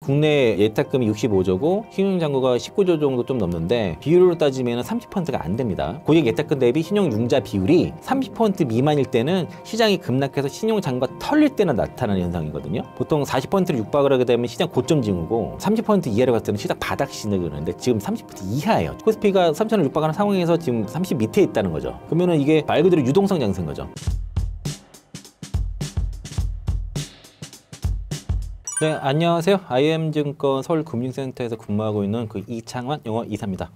국내 예탁금이 65조고 신용장구가 19조 정도 좀 넘는데 비율로 따지면 30%가 안 됩니다. 고객 예탁금 대비 신용융자 비율이 30% 미만일 때는 시장이 급락해서 신용장구가 털릴 때나 나타나는 현상이거든요. 보통 40%를 육박을 하게 되면 시장 고점 징후고 30% 이하로 갔을 때는 시장 바닥 시작을 하는데 지금 30% 이하예요. 코스피가 3,000을 육박하는 상황에서 지금 30 밑에 있다는 거죠. 그러면은 이게 말 그대로 유동성 장세인 거죠. 네, 안녕하세요. IM증권 서울금융센터에서 근무하고 있는 이창환 영어 이사입니다.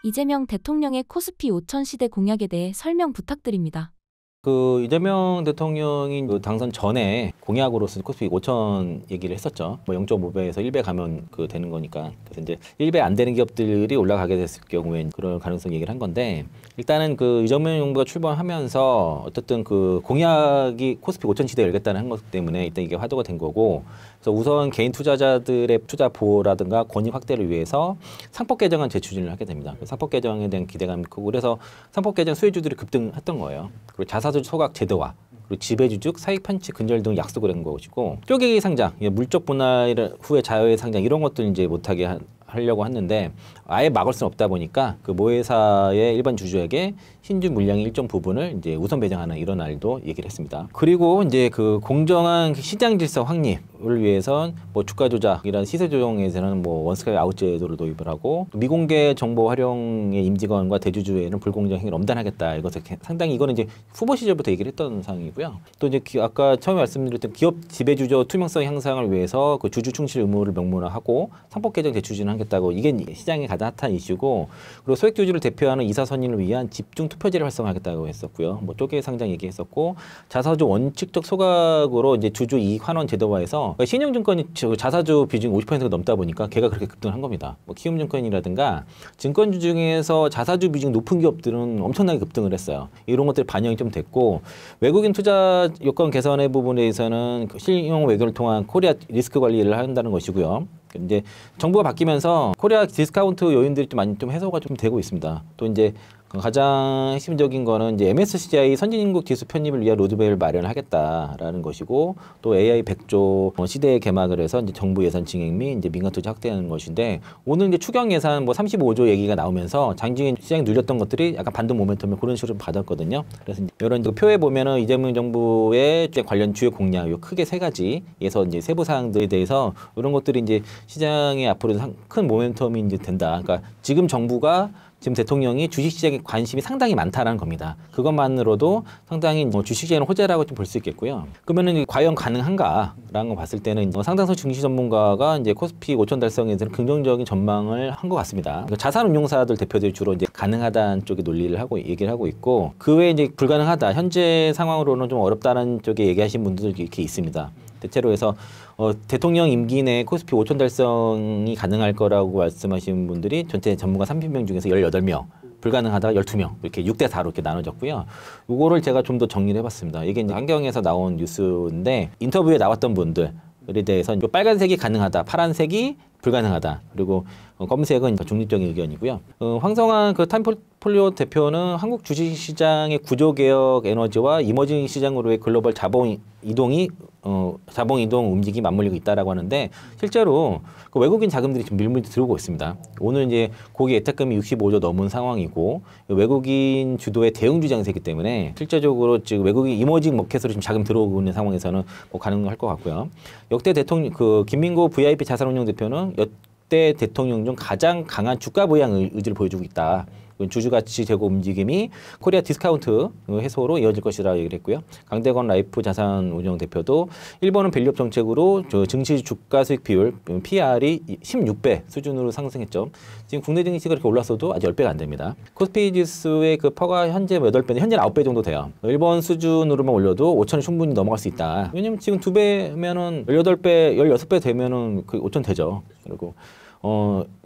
이재명 대통령의 코스피 5천 시대 공약에 대해 설명 부탁드립니다. 이재명 대통령이 당선 전에 공약으로서 코스피 5천 얘기를 했었죠. 뭐 0.5배에서 1배 가면 되는 거니까. 그래서 이제 1배 안 되는 기업들이 올라가게 됐을 경우엔 그럴 가능성 얘기를 한 건데, 일단은 이재명 정부가 출범하면서 어쨌든 공약이 코스피 5천 시대 열겠다는 것 때문에 일단 이게 화두가 된 거고, 그래서 우선 개인 투자자들의 투자 보호라든가 권익 확대를 위해서 상법 개정안 재추진을 하게 됩니다. 상법 개정에 대한 기대감이 크고, 그래서 상법 개정 수혜주들이 급등했던 거예요. 그리고 자사주 소각 제도화, 그리고 지배주주 사익 편취 근절 등 약속을 한 것이고, 쪼개기 상장, 물적 분할 후에 자유의 상장 이런 것들 이제 못하게 하려고 했는데 아예 막을 수는 없다 보니까 모회사의 일반 주주에게 신주 물량의 일정 부분을 이제 우선 배정하는 이런 날도 얘기를 했습니다. 그리고 이제 공정한 시장 질서 확립을 위해선 주가 조작이라는 시세 조정에서는 원스카이 아웃 제도를 도입을 하고, 미공개 정보 활용의 임직원과 대주주에는 불공정 행위를 엄단하겠다. 이것을 상당히 이거는 이제 후보 시절부터 얘기를 했던 사항이고요. 또 이제 아까 처음에 말씀드렸던 기업 지배주주 투명성 향상을 위해서 주주 충실 의무를 명문화하고 상법 개정 재추진을 하겠다고, 이게 시장의 가장 핫한 이슈고, 그리고 소액주주를 대표하는 이사 선임을 위한 집중 투표제를 활성화하겠다고 했었고요. 쪼개 상장 얘기했었고, 자사주 원칙적 소각으로 이제 주주 이익 환원 제도화해서 신용증권이 자사주 비중이 50%가 넘다 보니까 걔가 그렇게 급등한 겁니다. 키움증권이라든가 증권주 중에서 자사주 비중이 높은 기업들은 엄청나게 급등을 했어요. 이런 것들이 반영이 좀 됐고, 외국인 투자 요건 개선의 부분에 대해서는 신용 외교를 통한 코리아 리스크 관리를 한다는 것이고요. 이제 정부가 바뀌면서 코리아 디스카운트 요인들이 좀 많이 해소가 좀 되고 있습니다. 또 이제 가장 핵심적인 거는 이제 MSCI 선진국 지수 편입을 위한 로드맵을 마련하겠다라는 것이고, 또 AI 100조 시대에 개막을 해서 이제 정부 예산 증액 및 이제 민간 투자 확대하는 것인데, 오늘 이제 추경 예산 35조 얘기가 나오면서 장중에 시장이 눌렸던 것들이 약간 반등 모멘텀을 그런 식으로 받았거든요. 그래서 이런 표에 보면은 이재명 정부의 관련 주요 공약 요 크게 세 가지에서 이제 세부 사항들에 대해서 이런 것들이 이제 시장에 앞으로 큰 모멘텀이 이제 된다. 그러니까 지금 정부가 지금 대통령이 주식시장에 관심이 상당히 많다는 겁니다. 그것만으로도 상당히 주식시장의 호재라고 좀 볼 수 있겠고요. 그러면은 과연 가능한가라는 거 봤을 때는 상당수 증시 전문가가 이제 코스피 5천 달성에 대해서 긍정적인 전망을 한 것 같습니다. 자산운용사들 대표들이 주로 이제 가능하다는 쪽에 논리를 하고 얘기를 하고 있고, 그 외에 이제 불가능하다, 현재 상황으로는 좀 어렵다는 쪽에 얘기하신 분들도 이렇게 있습니다. 대체로 해서 대통령 임기 내에 코스피 5천 달성이 가능할 거라고 말씀하신 분들이 전체 전문가 30명 중에서 18명, 불가능하다가 12명, 이렇게 6대 4로 이렇게 나눠졌고요. 이거를 제가 좀 더 정리를 해봤습니다. 이게 이제 환경에서 나온 뉴스인데, 인터뷰에 나왔던 분들에 대해서 빨간색이 가능하다, 파란색이 불가능하다, 그리고 검은색은 중립적인 의견이고요. 황성한 타임폴리오 대표는 한국 주식시장의 구조개혁 에너지와 이머징 시장으로의 글로벌 자본 이동 움직임이 맞물리고 있다라고 하는데, 실제로 외국인 자금들이 지금 밀물이 들어오고 있습니다. 오늘 이제 고객 예탁금이 65조 넘은 상황이고, 외국인 주도의 대응주 장세이기 때문에 실제적으로 지금 외국인 이머징 마켓으로 지금 자금 들어오고 있는 상황에서는 가능할 것 같고요. 역대 대통령 김민고 VIP 자산운용 대표는 역대 대통령 중 가장 강한 주가 부양 의지를 보여주고 있다. 주주가치 제고 움직임이 코리아 디스카운트 해소로 이어질 것이라고 얘기를 했고요. 강대건 라이프 자산운용 대표도 일본은 밸류업 정책으로 증시 주가 수익 비율 PR이 16배 수준으로 상승했죠. 지금 국내 증시가 그렇게 올랐어도 아직 10배가 안 됩니다. 코스피 지수의 퍼가 현재 8배인데 현재 9배 정도 돼요. 일본 수준으로만 올려도 5천이 충분히 넘어갈 수 있다. 왜냐면 지금 2배면은 18배, 16배 되면은 5천 되죠. 그리고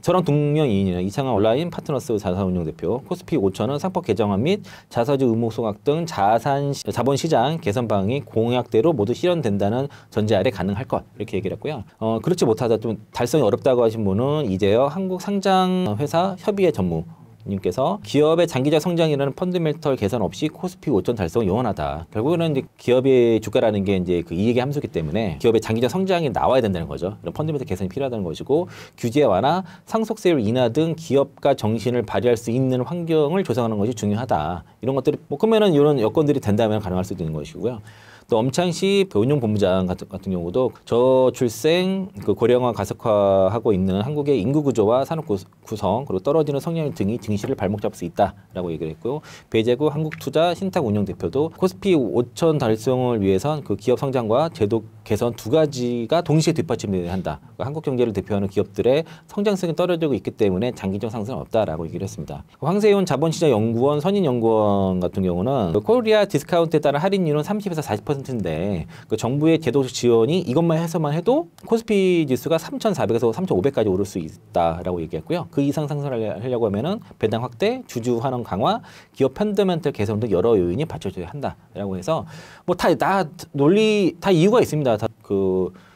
저랑 동명이인이나 이창환 온라인 파트너스 자산운용 대표, 코스피 5천은 상법 개정안 및 자사주 의무 소각 등 자본시장 개선 방안이 공약대로 모두 실현된다는 전제 아래 가능할 것, 이렇게 얘기를 했고요. 그렇지 못하다 좀 달성이 어렵다고 하신 분은 이재혁 한국상장회사 협의회 전무 님께서 기업의 장기적 성장이라는 펀더멘털 개선 없이 코스피 5천 달성은 영원하다. 결국에는 이제 기업의 주가라는 게 이제 그 이익의 함수기 때문에 기업의 장기적 성장이 나와야 된다는 거죠. 이런 펀더멘털 개선이 필요하다는 것이고 규제 완화, 상속세율 인하 등 기업가 정신을 발휘할 수 있는 환경을 조성하는 것이 중요하다. 이런 것들이 뭐 그러면은 이런 여건들이 된다면 가능할 수도 있는 것이고요. 또 엄창시 운용본부장 같은 경우도 저출생, 고령화 가속화하고 있는 한국의 인구 구조와 산업 구성 그리고 떨어지는 성장률 등이 증시를 발목 잡을 수 있다라고 얘기를 했고요. 배재구 한국투자 신탁운용 대표도 코스피 5천 달성을 위해선 그 기업 성장과 제도 개선 두 가지가 동시에 뒷받침돼야 한다. 그러니까 한국 경제를 대표하는 기업들의 성장성이 떨어지고 있기 때문에 장기적 상승은 없다라고 얘기를 했습니다. 황세윤 자본시장연구원 선임연구원 같은 경우는 코리아 디스카운트에 따른 할인율은 30에서 40%인데 그 정부의 제도적 지원이 이것만 해서만 해도 코스피 지수가 3,400에서 3,500까지 오를 수 있다라고 얘기했고요. 그 이상 상승하려고 하면은 배당 확대, 주주 환원 강화, 기업 펀더멘털 개선 등 여러 요인이 받쳐줘야 한다라고 해서 뭐 다 논리 다 이유가 있습니다. 다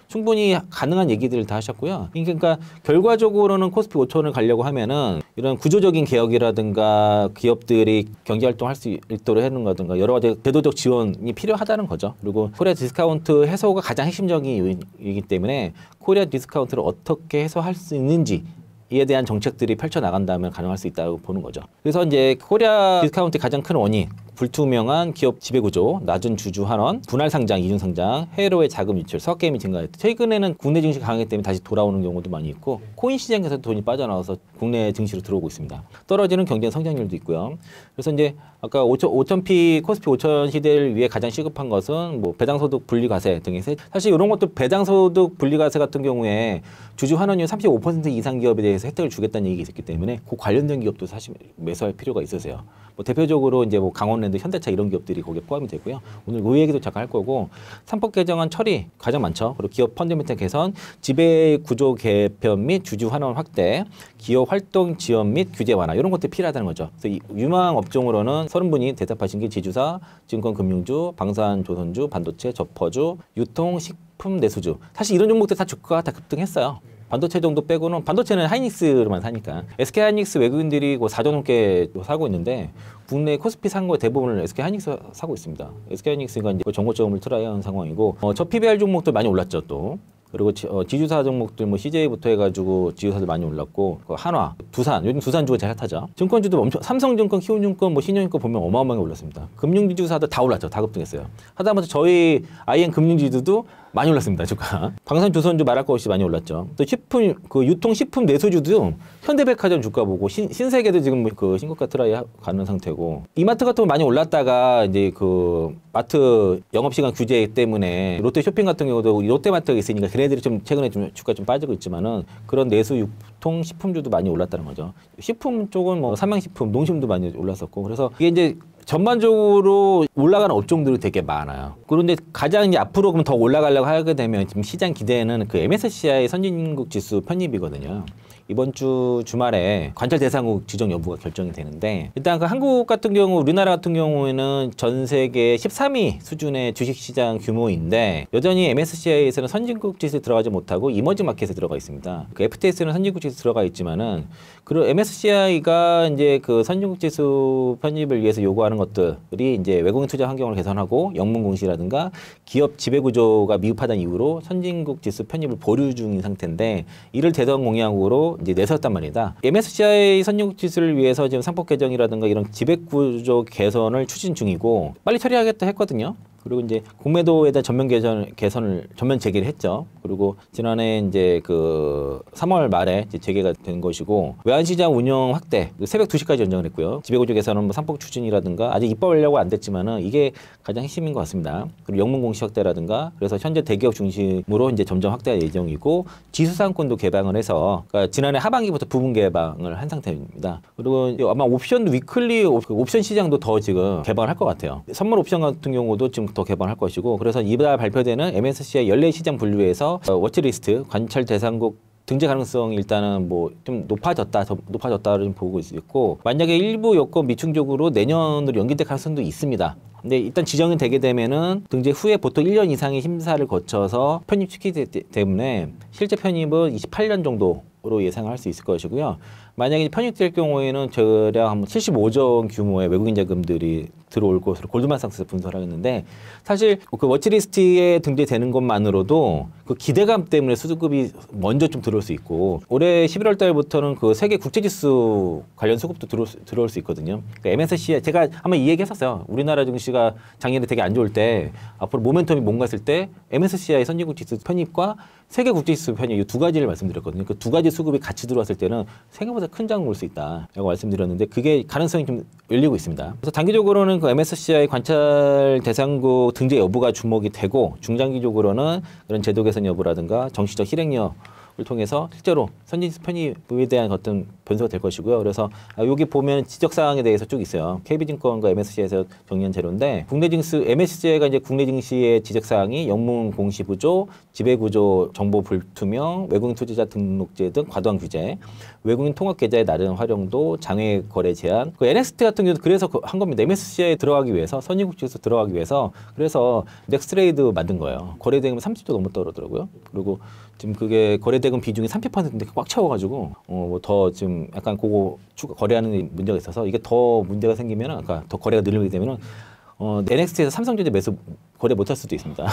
충분히 가능한 얘기들을 다 하셨고요. 그러니까 결과적으로는 코스피 5천을 가려고 하면은 이런 구조적인 개혁이라든가 기업들이 경제 활동할 수 있도록 하는 거든가 여러 가지 제도적 지원이 필요하다는 거죠. 그리고 코리아 디스카운트 해소가 가장 핵심적인 요인이기 때문에 코리아 디스카운트를 어떻게 해소할 수 있는지 이에 대한 정책들이 펼쳐나간다면 가능할 수 있다고 보는 거죠. 그래서 이제 코리아 디스카운트의 가장 큰 원인, 불투명한 기업 지배구조, 낮은 주주 환원, 분할 상장, 이중 상장, 해외로의 자금 유출, 석게임이 증가했다. 최근에는 국내 증시 강하기 때문에 다시 돌아오는 경우도 많이 있고 코인 시장에서 돈이 빠져나와서 국내 증시로 들어오고 있습니다. 떨어지는 경제 성장률도 있고요. 그래서 이제 아까 5,000P 코스피 5천 시대를 위해 가장 시급한 것은 뭐 배당소득 분리과세 등의 사실 이런 것도 배당소득 분리과세 같은 경우에 주주 환원율 35% 이상 기업에 대해서 혜택을 주겠다는 얘기가 있기 때문에 그 관련된 기업도 사실 매수할 필요가 있으세요. 뭐 대표적으로 이제 뭐 강원랜드, 현대차 이런 기업들이 거기에 포함이 되고요. 오늘 그 얘기도 잠깐 할 거고 상법 개정안 처리 가장 많죠. 그리고 기업 펀더멘털 개선, 지배 구조 개편 및 주주 환원 확대, 기업 활동 지원 및 규제 완화 이런 것들이 필요하다는 거죠. 그래서 이 유망 업종으로는 30분이 대답하신 게 지주사, 증권금융주, 방산조선주, 반도체, 접퍼주, 유통, 식품, 내수주. 사실 이런 종목들 다 주가가 다 급등했어요. 반도체 정도 빼고는 반도체는 하이닉스로만 사니까 SK 하이닉스 외국인들이 4조 넘게 사고 있는데 국내 코스피 산 거 대부분을 SK 하이닉스 사고 있습니다. SK 하이닉스가 이제 정고점을 트라이하는 상황이고 저 PBR 종목도 많이 올랐죠 또. 그리고 지주사 종목들 뭐 CJ부터 해가지고 지주사들 많이 올랐고 한화, 두산 요즘 두산주가 제일 핫하죠. 증권주도 엄청 삼성증권, 키움증권, 뭐 신용증권 보면 어마어마하게 올랐습니다. 금융지주사도 다 올랐죠. 다 급등했어요. 하다못해 저희 IN 금융지주도 많이 올랐습니다. 주가. 방산조선주 말할 것 없이 많이 올랐죠. 또 식품 유통식품 내수주도 현대백화점 주가 보고 신세계도 지금 그 신고가 트라이 가는 상태고 이마트 같은 거 많이 올랐다가 이제 그 마트 영업시간 규제 때문에 롯데 쇼핑 같은 경우도 롯데마트가 있으니까 걔네들이 좀 최근에 좀 주가 좀 빠지고 있지만은 그런 내수 유통 식품주도 많이 올랐다는 거죠. 식품 쪽은 뭐 삼양식품, 농심도 많이 올랐었고 그래서 이게 이제 전반적으로 올라가는 업종들이 되게 많아요. 그런데 가장 이제 앞으로 그럼 더 올라가려고 하게 되면 지금 시장 기대는 그 MSCI 선진국 지수 편입이거든요. 이번 주 주말에 관찰 대상국 지정 여부가 결정이 되는데 일단 그 한국 같은 경우 우리나라 같은 경우에는 전 세계 13위 수준의 주식시장 규모인데 여전히 MSCI에서는 선진국 지수에 들어가지 못하고 이머징 마켓에 들어가 있습니다. 그 FTS는 선진국 지수 들어가 있지만은 그리고 MSCI가 이제 그 선진국 지수 편입을 위해서 요구하는 것들이 이제 외국인 투자 환경을 개선하고 영문 공시라든가 기업 지배 구조가 미흡하다는 이유로 선진국 지수 편입을 보류 중인 상태인데 이를 대선 공약으로 이제 내세웠단 말이다. MSCI 선진국 지수를 위해서 지금 상법 개정이라든가 이런 지배 구조 개선을 추진 중이고 빨리 처리하겠다 했거든요. 그리고 이제 공매도에 대한 개선을 전면 제기를 했죠. 그리고 지난해 이제 그 3월 말에 이제 재개가 된 것이고 외환시장 운영 확대 새벽 2시까지 연장을 했고요. 지배구조 개선은 뭐 상법 추진이라든가 아직 입법하려고 안 됐지만은 이게 가장 핵심인 것 같습니다. 그리고 영문 공시 확대라든가 그래서 현재 대기업 중심으로 이제 점점 확대할 예정이고 지수상권도 개방을 해서 그러니까 지난해 하반기부터 부분 개방을 한 상태입니다. 그리고 아마 옵션 위클리 옵션 시장도 더 지금 개방을 할 것 같아요. 선물 옵션 같은 경우도 지금 더 개방할 것이고 그래서 이달 발표되는 MSCI 연례 시장 분류에서 워치리스트 관찰 대상국 등재 가능성이 일단은 뭐 좀 높아졌다를 좀 보고 있고 만약에 일부 여건 미충족으로 내년으로 연기될 가능성도 있습니다. 근데 일단 지정이 되게 되면은 등재 후에 보통 1년 이상의 심사를 거쳐서 편입시키기 때문에 실제 편입은 28년 정도 로 예상할 수 있을 것이고요. 만약에 편입될 경우에는 대략 한 75조 규모의 외국인 자금들이 들어올 것으로 골드만삭스에서 분석을 하겠는데 사실 그 워치리스트에 등재되는 것만으로도 그 기대감 때문에 수급이 먼저 좀 들어올 수 있고 올해 11월 달부터는 그 세계 국제지수 관련 수급도 들어올 수 있거든요. 그러니까 MSCI 제가 아마 이 얘기 했었어요. 우리나라 증시가 작년에 되게 안 좋을 때 앞으로 모멘텀이 뭔가 했을 때 MSCI 선진국 지수 편입과 세계 국제지수 편입 이 두 가지를 말씀드렸거든요. 그 두 가지 수급이 같이 들어왔을 때는 생각보다 큰 장을 볼 수 있다라고 말씀드렸는데 그게 가능성이 좀 열리고 있습니다. 그래서 단기적으로는 그 MSCI 관찰 대상국 등재 여부가 주목이 되고 중장기적으로는 그런 제도 개선 여부라든가 정치적 실행력 을 통해서 실제로 선진지수 편입에 대한 어떤 변수가 될 것이고요. 그래서 여기 보면 지적 사항에 대해서 쭉 있어요. KB증권과 MSCI에서 정리한 자료인데 국내 증시 MSCI가 이제 국내 증시의 지적 사항이 영문 공시 구조, 지배 구조 정보 불투명, 외국인 투자자 등록제 등 과도한 규제, 외국인 통합 계좌의 낮은 활용도, 장외 거래 제한. 그 NXT 같은 경우도 그래서 한 겁니다. MSCI에 들어가기 위해서 선진국 지수 들어가기 위해서 그래서 넥스트레이드 만든 거예요. 거래 대금 30조 넘어 떨어더라고요. 그리고 지금 그게 거래대금 비중이 30%인데 꽉 채워가지고 뭐 더 지금 약간 그거 거래하는 문제가 있어서 이게 더 문제가 생기면 아까 더 거래가 늘게 되면은 NXT에서 삼성전자 매수 거래 못할 수도 있습니다.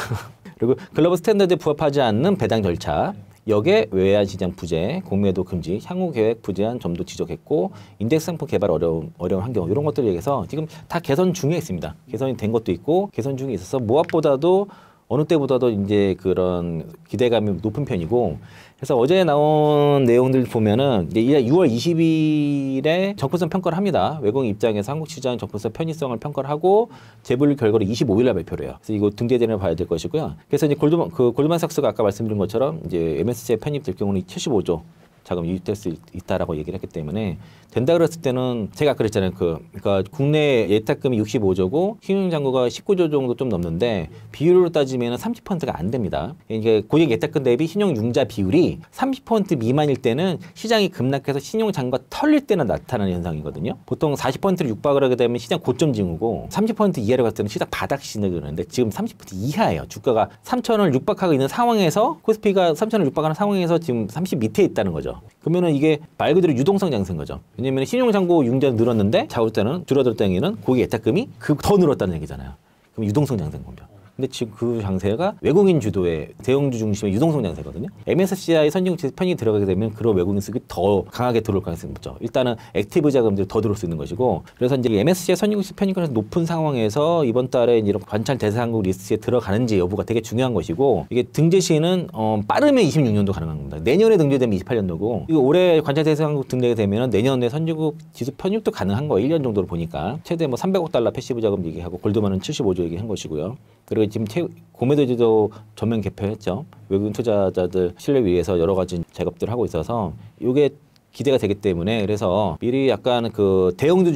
그리고 글로벌 스탠다드에 부합하지 않는 배당 절차, 역의 외환 시장 부재, 공매도 금지, 향후 계획 부재한 점도 지적했고 인덱스 상품 개발 어려운 환경 이런 것들 얘기해서 지금 다 개선 중에 있습니다. 개선이 된 것도 있고 개선 중에 있어서 무엇보다도 어느 때보다도 이제 그런 기대감이 높은 편이고 그래서 어제 나온 내용들 보면은 이제 6월 20일에 접근성 평가를 합니다. 외국인 입장에서 한국 시장 접근성 편의성을 평가를 하고 재분류 결과를 25일날 발표를 해요. 그래서 이거 등재되는 봐야 될 것이고요. 그래서 이제 골드만삭스가 아까 말씀드린 것처럼 이제 MSCI 편입될 경우는 75조 자금 유입될 수 있다라고 얘기를 했기 때문에 된다 그랬을 때는 제가 아까 그랬잖아요. 그러니까 국내 예탁금이 65조고 신용장구가 19조 정도 좀 넘는데 비율로 따지면 30%가 안 됩니다. 이게 고객 예탁금 대비 신용융자 비율이 30% 미만일 때는 시장이 급락해서 신용장구가 털릴 때는 나타나는 현상이거든요. 보통 40%를 육박을 하게 되면 시장 고점 징후고 30% 이하로 갔을 때는 시장 바닥 시즌을 그러는데 지금 30% 이하예요. 주가가 3,000원을 육박하고 있는 상황에서 코스피가 3,000원을 육박하는 상황에서 지금 30 밑에 있다는 거죠. 그러면은 이게 말 그대로 유동성 장세인 거죠. 왜냐면 신용장고 융자는 늘었는데 자올 때는 줄어들 때는 고객 예탁금이 더 늘었다는 얘기잖아요. 그럼 유동성 장세인 겁니다. 근데 지금 그 장세가 외국인 주도의 대형주 중심의 유동성 장세거든요. MSCI 선진국 지수 편입이 들어가게 되면 그런 외국인 수급이 더 강하게 들어올 가능성이 높죠. 일단은 액티브 자금들이 더 들어올 수 있는 것이고 그래서 이제 MSCI 선진국 지수 편입이 높은 상황에서 이번 달에 이런 관찰 대상국 리스트에 들어가는지 여부가 되게 중요한 것이고 이게 등재 시는 빠르면 26년도 가능한 겁니다. 내년에 등재되면 28년도고 이거 올해 관찰 대상국 등재가 되면 내년에 선진국 지수 편입도 가능한 거예요. 1년 정도로 보니까 최대 뭐 300억 달러 패시브 자금 얘기하고 골드만은 75조 얘기한 것이고요. 그리고 지금 공매도제도 전면 개편했죠. 외국인 투자자들 신뢰 위해서 여러 가지 작업들을 하고 있어서 이게 기대가 되기 때문에 그래서 미리 약간 그 대형주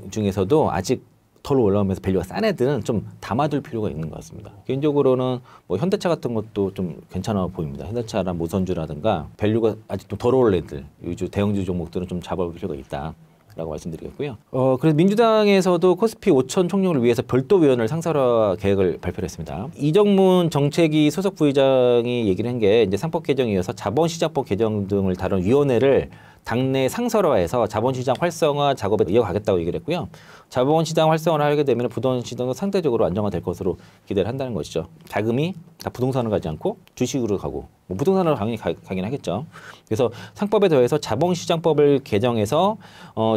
중에서도 아직 덜 올라오면서 밸류가 싼 애들은 좀 담아둘 필요가 있는 것 같습니다. 개인적으로는 뭐 현대차 같은 것도 좀 괜찮아 보입니다. 현대차나 모선주라든가 밸류가 아직 좀 덜 오를 애들, 요즘 대형주 종목들은 좀 잡아볼 필요가 있다. 라고 말씀드리겠고요. 그래서 민주당에서도 코스피 5천 총력을 위해서 별도 위원을 상설화 계획을 발표를 했습니다. 이정문 정책위 소속 부의장이 얘기를 한 게 이제 상법 개정에 이어서 자본시장법 개정 등을 다룬 위원회를 당내 상설화해서 자본시장 활성화 작업에 이어가겠다고 얘기를 했고요. 자본시장 활성화를 하게 되면 부동산 시장도 상대적으로 안정화될 것으로 기대를 한다는 것이죠. 자금이 다 부동산으로 가지 않고 주식으로 가고 뭐 부동산으로 당연히 가긴 하겠죠. 그래서 상법에 더해서 자본시장법을 개정해서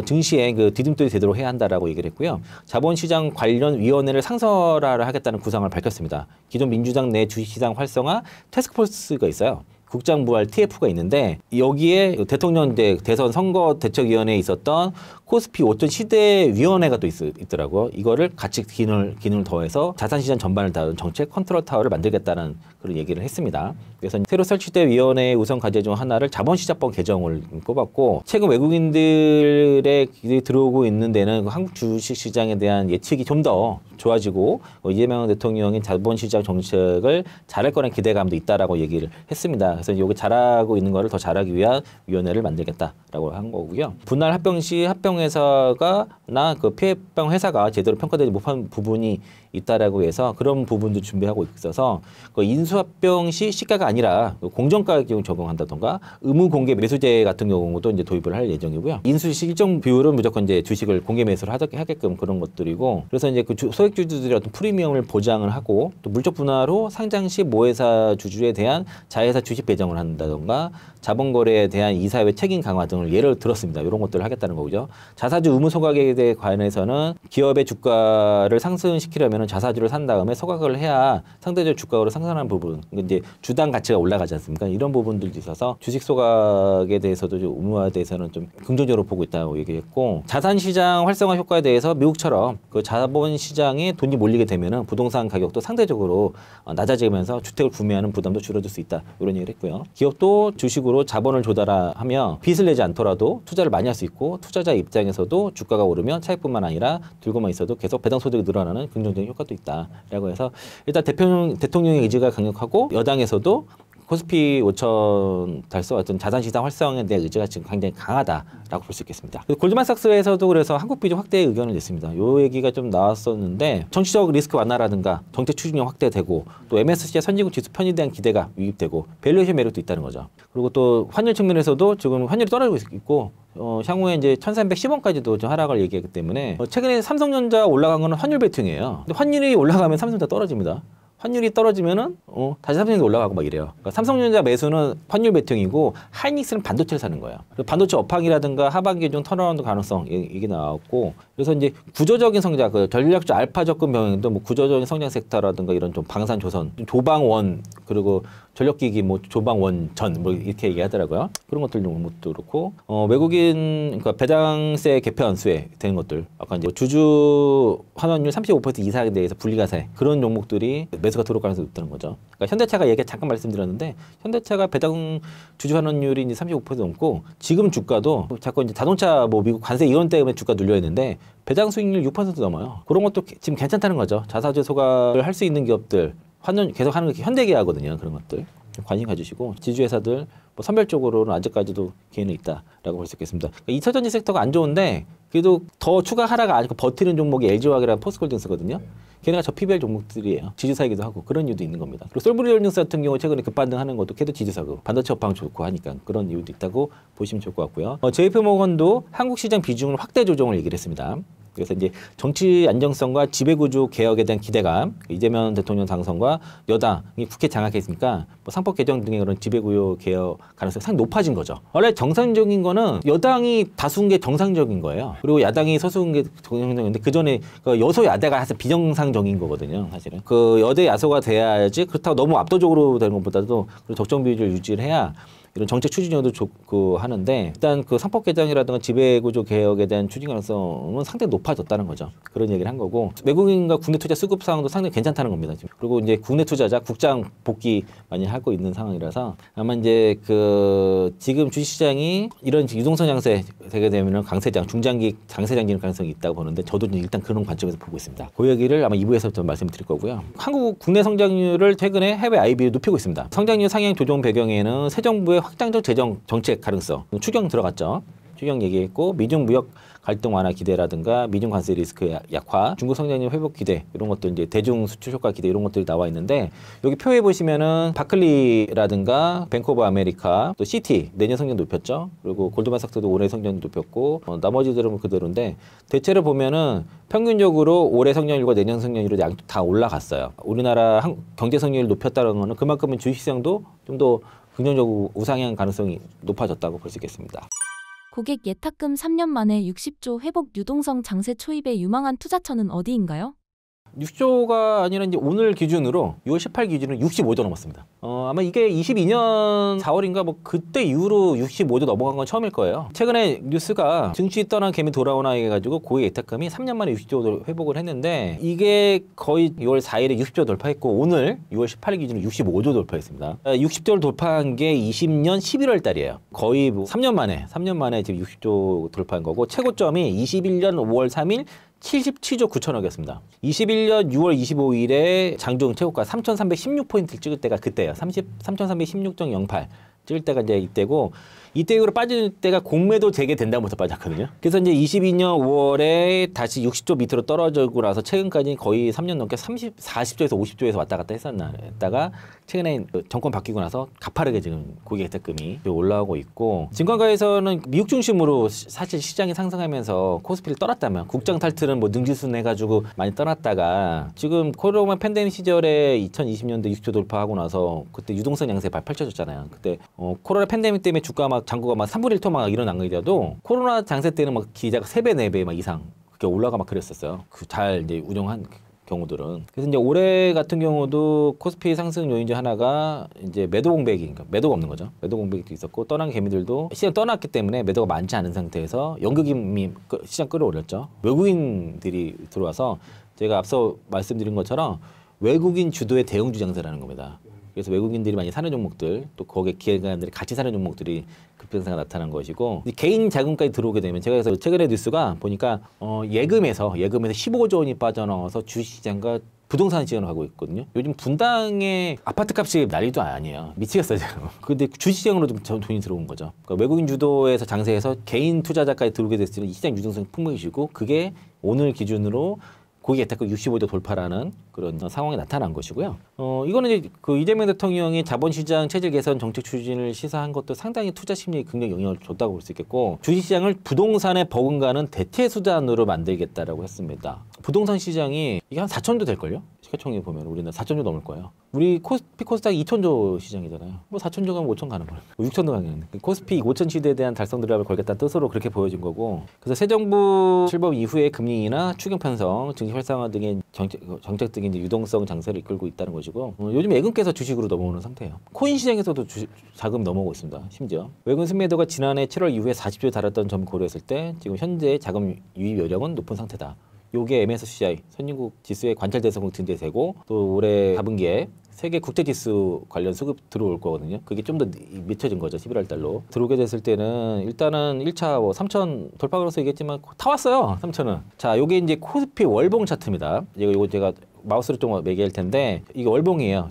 증시에 그 디딤돌이 되도록 해야 한다라고 얘기를 했고요. 자본시장 관련 위원회를 상설화를 하겠다는 구상을 밝혔습니다. 기존 민주당 내 주식시장 활성화 태스크포스가 있어요. 국장부할 TF가 있는데 여기에 대통령 대선 선거 대책위원회에 있었던 코스피 5천 시대위원회가 또 있더라고요. 이거를 같이 기능을 더해서 자산시장 전반을 다룬 정책 컨트롤 타워를 만들겠다는 그런 얘기를 했습니다. 그래서 새로 설치된 위원회의 우선 과제 중 하나를 자본시장법 개정을 꼽았고 최근 외국인들의 들어오고 있는 데는 한국 주식시장에 대한 예측이 좀 더 좋아지고 이재명 대통령이 자본시장 정책을 잘할 거라는 기대감도 있다라고 얘기를 했습니다. 그래서 여기 잘하고 있는 거를 더 잘하기 위한 위원회를 만들겠다라고 한 거고요. 분할 합병 시 합병회사가 그 피해병 회사가 제대로 평가되지 못한 부분이 있다라고 해서 그런 부분도 준비하고 있어서 그 인수합병 시 시가가 아니라 공정가격 적용한다던가 의무 공개 매수제 같은 경우도 이제 도입을 할 예정이고요. 인수 시 일정 비율은 무조건 이제 주식을 공개 매수를 하게끔 그런 것들이고, 그래서 이제 그 소액주주들의 어떤 프리미엄을 보장을 하고 또 물적 분할로 상장 시 모회사 주주에 대한 자회사 주식 배정을 한다던가 자본거래에 대한 이사회 책임 강화 등을 예를 들었습니다. 이런 것들을 하겠다는 거죠. 자사주 의무 소각에 대해 관해서는 기업의 주가를 상승시키려면 자사주를 산 다음에 소각을 해야 상대적 주가로 상승하는 부분, 이제 주당 가치가 올라가지 않습니까? 이런 부분들도 있어서 주식 소각에 대해서도 좀 의무화에 대해서는 좀 긍정적으로 보고 있다고 얘기했고, 자산시장 활성화 효과에 대해서 미국처럼 그 자본시장에 돈이 몰리게 되면은 부동산 가격도 상대적으로 낮아지면서 주택을 구매하는 부담도 줄어들 수 있다, 이런 얘기를 했고요. 기업도 주식으로 자본을 조달하며 빚을 내지 않더라도 투자를 많이 할 수 있고, 투자자 입장에서도 주가가 오르면 차익뿐만 아니라 들고만 있어도 계속 배당 소득이 늘어나는 긍정적인 효과도 있다라고 해서, 일단 대통령의 의지가 강력하고 여당에서도 코스피 5천 달성 어떤 자산시장 활성화에 대한 의지가 지금 굉장히 강하다라고 볼 수 있겠습니다. 골드만삭스에서도 그래서 한국 비중 확대 의견을 냈습니다. 이 얘기가 좀 나왔었는데, 정치적 리스크 완화라든가 정책 추진력 확대되고 또 MSCI 선진국 지수 편입에 대한 기대가 유입되고 밸류에이션 매력도 있다는 거죠. 그리고 또 환율 측면에서도 지금 환율이 떨어지고 있고 향후에 이제 1,310원까지도 좀 하락을 얘기했기 때문에 최근에 삼성전자 올라간 거는 환율 베팅이에요. 근데 환율이 올라가면 삼성전자 떨어집니다. 환율이 떨어지면은 다시 삼성전자 올라가고 막 이래요. 그러니까 삼성전자 매수는 환율 베팅이고 하이닉스는 반도체를 사는 거예요. 반도체 업황이라든가 하반기 중 턴어라운드 가능성 이게 나왔고, 그래서 이제 구조적인 성장, 그 전략적 알파 접근 병행도 뭐 구조적인 성장 섹터라든가 이런 좀 방산 조선, 조방원, 그리고 전력기기 뭐 조방원전 뭐 이렇게 얘기하더라고요. 그런 것들 좀 그렇고, 외국인 그러니까 배당세 개편 수혜 되는 것들, 아까 이제 주주 환원율 35% 이상에 대해서 분리과세 그런 종목들이 매수가 들어올 가능성이 높다는 거죠. 그러니까 현대차가 얘기 잠깐 말씀드렸는데, 현대차가 배당 주주 환원율이 이제 35% 넘고, 지금 주가도 자꾸 이제 자동차 뭐 미국 관세 이론 때문에 주가 눌려 있는데 배당 수익률 6% 넘어요. 그런 것도 지금 괜찮다는 거죠. 자사주 소각을 할 수 있는 기업들 환원 계속 하는 게 현대기아거든요. 그런 것들 관심 가지시고, 지주회사들 뭐 선별적으로는 아직까지도 기회는 있다라고 볼 수 있겠습니다. 그러니까 2차전지 섹터가 안 좋은데 그래도 더 추가 하락 아니고 버티는 종목이 LG화학이랑 포스콜딩스거든요. 걔네가 저 PBR 종목들이에요. 지주사이기도 하고 그런 이유도 있는 겁니다. 그리고 솔브리올뉴스 같은 경우 최근에 급반등하는 것도 걔도 지주사고 반도체 업황 좋고 하니까 그런 이유도 있다고 보시면 좋을 것 같고요. JP모건도 한국 시장 비중을 확대 조정을 얘기를 했습니다. 그래서 이제 정치 안정성과 지배구조 개혁에 대한 기대감, 이재명 대통령 당선과 여당이 국회 장악했으니까 뭐 상법 개정 등의 그런 지배구조 개혁 가능성이 상당히 높아진 거죠. 원래 정상적인 거는 여당이 다수인 게 정상적인 거예요. 그리고 야당이 소수인 게 정상적인데, 그 전에 그 여소야대가 사실 비정상적인 거거든요. 사실은 그 여대 야소가 돼야지, 그렇다고 너무 압도적으로 되는 것보다도 적정 비율을 유지를 해야 이런 정책 추진력도 좋고 하는데, 일단 그 상법 개정이라든가 지배구조 개혁에 대한 추진 가능성은 상당히 높아졌다는 거죠. 그런 얘기를 한 거고, 외국인과 국내 투자 수급 상황도 상당히 괜찮다는 겁니다. 지금. 그리고 이제 국내 투자자 국장 복귀 많이 하고 있는 상황이라서 아마 이제 그 지금 주식시장이 이런 유동성 장세 되게 되면 강세장, 중장기 강세장기는 가능성이 있다고 보는데, 저도 일단 그런 관점에서 보고 있습니다. 그 얘기를 아마 2부에서부터 말씀드릴 거고요. 한국 국내 성장률을 최근에 해외 IB로 높이고 있습니다. 성장률 상향 조정 배경에는 새 정부의 확장적 재정 정책 가능성, 추경 들어갔죠. 추경 얘기했고, 미중 무역 갈등 완화 기대라든가 미중 관세 리스크 약화, 중국 성장률 회복 기대, 이런 것도 이제 대중 수출 효과 기대 이런 것들이 나와 있는데, 여기 표에 보시면은 바클리라든가 뱅크 오브 아메리카, 또 시티 내년 성장 높였죠. 그리고 골드만삭스도 올해 성장 높였고, 나머지들은 그대로인데, 대체로 보면은 평균적으로 올해 성장률과 내년 성장률이 양쪽 다 올라갔어요. 우리나라 경제 성장률 높였다는 거는 그만큼은 주식시장도 좀 더 긍정적으로 우상향 가능성이 높아졌다고 볼 수 있겠습니다. 고객 예탁금 3년 만에 60조 회복 유동성 장세 초입에 유망한 투자처는 어디인가요? 60조가 아니라 이제 오늘 기준으로 6월 18일 기준으로 65조 넘었습니다. 아마 이게 22년 4월인가 뭐 그때 이후로 65조 넘어간 건 처음일 거예요. 최근에 뉴스가 증시 떠난 개미 돌아오나 해가지고 고액 예탁금이 3년 만에 60조 회복을 했는데, 이게 거의 6월 4일에 60조 돌파했고, 오늘 6월 18일 기준으로 65조 돌파했습니다. 60조를 돌파한 게 20년 11월 달이에요. 거의 뭐 3년 만에 지금 60조 돌파한 거고, 최고점이 21년 5월 3일 77조 9천억이었습니다. 21년 6월 25일에 장중 최고가 3,316포인트를 찍을 때가 그때예요. 3,316.08 찍을 때가 이제 이때고, 이때로 빠질 때가 공매도 재개된다면서 빠졌거든요. 그래서 이제 22년 5월에 다시 60조 밑으로 떨어지고 나서 최근까지 거의 3년 넘게 40조에서 50조에서 왔다 갔다 했다가 최근에 정권 바뀌고 나서 가파르게 지금 고객 혜택금이 올라오고 있고, 증권가에서는 미국 중심으로 사실 시장이 상승하면서 코스피를 떠났다면, 국장 탈퇴는 뭐 능지순 해가지고 많이 떠났다가 지금 코로나 팬데믹 시절에 2020년도 60조 돌파하고 나서 그때 유동성 양세 펼쳐졌잖아요. 그때 코로나 팬데믹 때문에 주가 막 장고가 막 3분의 1토 막 일어난 거라도 코로나 장세 때는 막 기자가 3배, 4배 막 이상 그렇게 올라가 막 그랬었어요. 그 잘 이제 운영한 경우들은. 그래서 이제 올해 같은 경우도 코스피 상승 요인 중 하나가 이제 매도 공백이, 그러니까 매도가 없는 거죠. 매도 공백도 있었고, 떠난 개미들도 시장 떠났기 때문에 매도가 많지 않은 상태에서 연극임이 시장 끌어올렸죠. 외국인들이 들어와서 제가 앞서 말씀드린 것처럼 외국인 주도의 대형주 장세라는 겁니다. 그래서 외국인들이 많이 사는 종목들, 또 거기에 기획안들이 같이 사는 종목들이 급등세가 나타난 것이고, 개인 자금까지 들어오게 되면, 제가 그래서 최근에 뉴스가 보니까 예금에서 15조 원이 빠져나와서 주식시장과 부동산 시장을 하고 있거든요. 요즘 분당의 아파트 값이 난리도 아니에요. 미치겠어요 지금. 근데 주식시장으로 좀 돈이 들어온 거죠. 그러니까 외국인 주도에서 장세해서 개인 투자자까지 들어오게 됐을 때는 이 시장 유동성이 풍부해지고, 그게 오늘 기준으로 고객 혜택금 65조 돌파라는 그런 상황이 나타난 것이고요. 이거는 이제 그 이재명 대통령이 자본시장 체질 개선 정책 추진을 시사한 것도 상당히 투자 심리에 긍정 영향을 줬다고 볼 수 있겠고, 주식시장을 부동산에 버금가는 대체 수단으로 만들겠다라고 했습니다. 부동산 시장이 이게 한 4천조 될걸요? 시가총액 보면 우리는 4천조 넘을 거예요. 우리 코스피 코스닥 2천조 시장이잖아요. 뭐 4천조 가면 5천 가는 거예요. 6천도 가는. 코스피 5천 시대에 대한 달성 드랍을 걸겠다는 뜻으로 그렇게 보여진 거고, 그래서 새 정부 출범 이후에 금리 인하, 추경 편성, 증시 활성화 등의 정책 등의 이제 유동성 장세를 이끌고 있다는 것이고, 요즘 예금께서 주식으로 넘어오는 상태예요. 코인 시장에서도 자금 넘어오고 있습니다. 심지어 외국 순매도가 지난해 7월 이후에 40조에 달했던 점 고려했을 때 지금 현재 자금 유입 여력은 높은 상태다. 요게 MSCI 선진국 지수의 관찰 대상국 등재되고, 또 올해 4분기에 세계 국제지수 관련 수급 들어올 거거든요. 그게 좀 더 미쳐진 거죠. 11월 달로. 들어오게 됐을 때는 일단은 1차 뭐 3천 돌파로서 얘기했지만 다 왔어요. 3천은. 자, 요게 이제 코스피 월봉 차트입니다. 이거 제가 마우스로 좀 매기할 텐데, 이게 월봉이에요.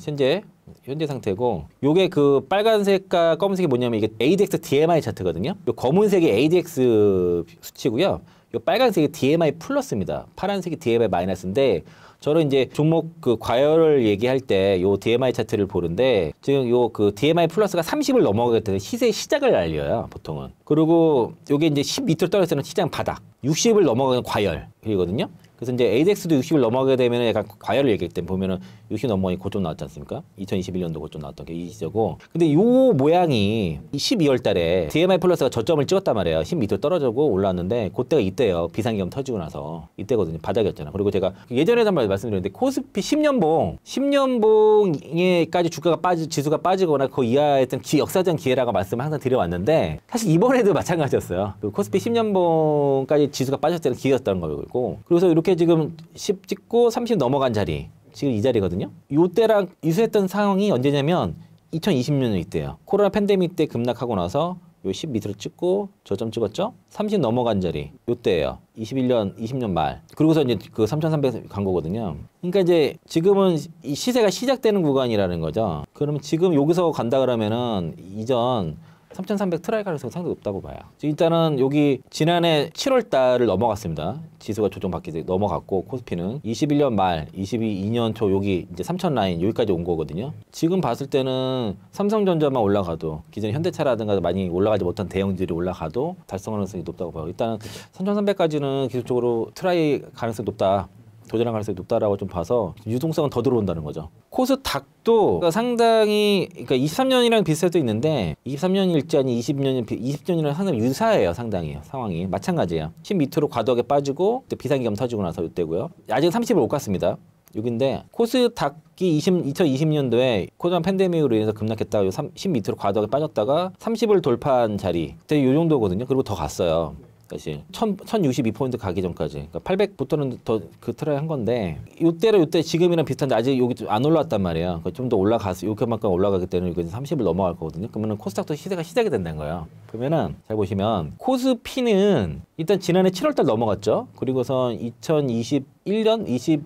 현재 상태고, 요게 그 빨간색과 검은색이 뭐냐면 이게 ADX DMI 차트거든요. 요 검은색이 ADX 수치고요. 요 빨간색이 DMI 플러스입니다. 파란색이 DMI 마이너스인데, 저는 이제 종목 그 과열을 얘기할 때 요 DMI 차트를 보는데, 지금 요 그 DMI 플러스가 30을 넘어가게 되면 시세의 시작을 알려요, 보통은. 그리고 요게 이제 10 밑으로 떨어져서는 시장 바닥, 60을 넘어가는 과열이거든요. 그래서 이제 ADX도 60을 넘어가게 되면 약간 과열을 얘기할 때 보면은 60 넘어가니 고점 나왔지 않습니까? 2021년도 고점 나왔던 게 이 시저고. 근데 요 모양이 12월 달에 DMI 플러스가 저점을 찍었단 말이에요. 10 밑으로 떨어지고 올라왔는데, 그때가 이때예요. 비상기금 터지고 나서. 이때거든요. 바닥이었잖아. 그리고 제가 예전에도 한번 말씀드렸는데, 코스피 10년봉에까지 주가가 지수가 빠지거나 그 이하였던 역사적 기회라고 말씀을 항상 드려왔는데, 사실 이번에도 마찬가지였어요. 그 코스피 10년봉까지 지수가 빠졌을 때는 기회였다는 거고, 그래서 이렇게 지금 10 찍고 30 넘어간 자리, 지금 이 자리거든요. 이때랑 유사했던 상황이 언제냐면 2020년에 이때요. 코로나 팬데믹 때 급락하고 나서 요 10 밑으로 찍고 저점 찍었죠? 30 넘어간 자리, 요때예요. 20년 말. 그러고서 이제 그 3,300 간 거거든요. 그러니까 이제 지금은 이 시세가 시작되는 구간이라는 거죠. 그러면 지금 여기서 간다 그러면은 이전 3,300 트라이 가능성이 상당히 높다고 봐요. 일단은 여기 지난해 7월 달을 넘어갔습니다. 지수가 조정받기 넘어갔고, 코스피는 21년 말, 22년 초 여기 이제 3,000 라인 여기까지 온 거거든요. 지금 봤을 때는 삼성전자만 올라가도, 기존 현대차라든가 많이 올라가지 못한 대형들이 올라가도 달성 가능성이 높다고 봐요. 일단은 3,300까지는 기술적으로 트라이 가능성이 높다, 도전할 가능성이 높다라고 좀 봐서 유동성은 더 들어온다는 거죠. 코스닥도 상당히, 그러니까 23년이랑 비슷할 수도 있는데 23년일지 아니 20년이랑 상당히 유사해요. 상당히 상황이 마찬가지예요. 10 밑으로 과도하게 빠지고 비상기금 터지고 나서 이때고요. 아직 30을 못 갔습니다. 여기인데, 코스닥이 2020년도에 코로나 팬데믹으로 인해서 급락했다가 10 밑으로 과도하게 빠졌다가 30을 돌파한 자리, 그때 이 정도거든요. 그리고 더 갔어요. 사실 1062포인트 가기 전까지 그러니까 800부터는 더 그 트라이 한 건데 요때 지금이랑 비슷한데 아직 여기 좀 안 올라왔단 말이에요. 좀 더 올라가서 요만큼 올라가기 때문에 이거 30을 넘어갈 거거든요. 그러면은 코스닥도 시세가 시작이 된다는 거예요. 그러면은 잘 보시면 코스피는 일단 지난해 7월달 넘어갔죠. 그리고선 2021년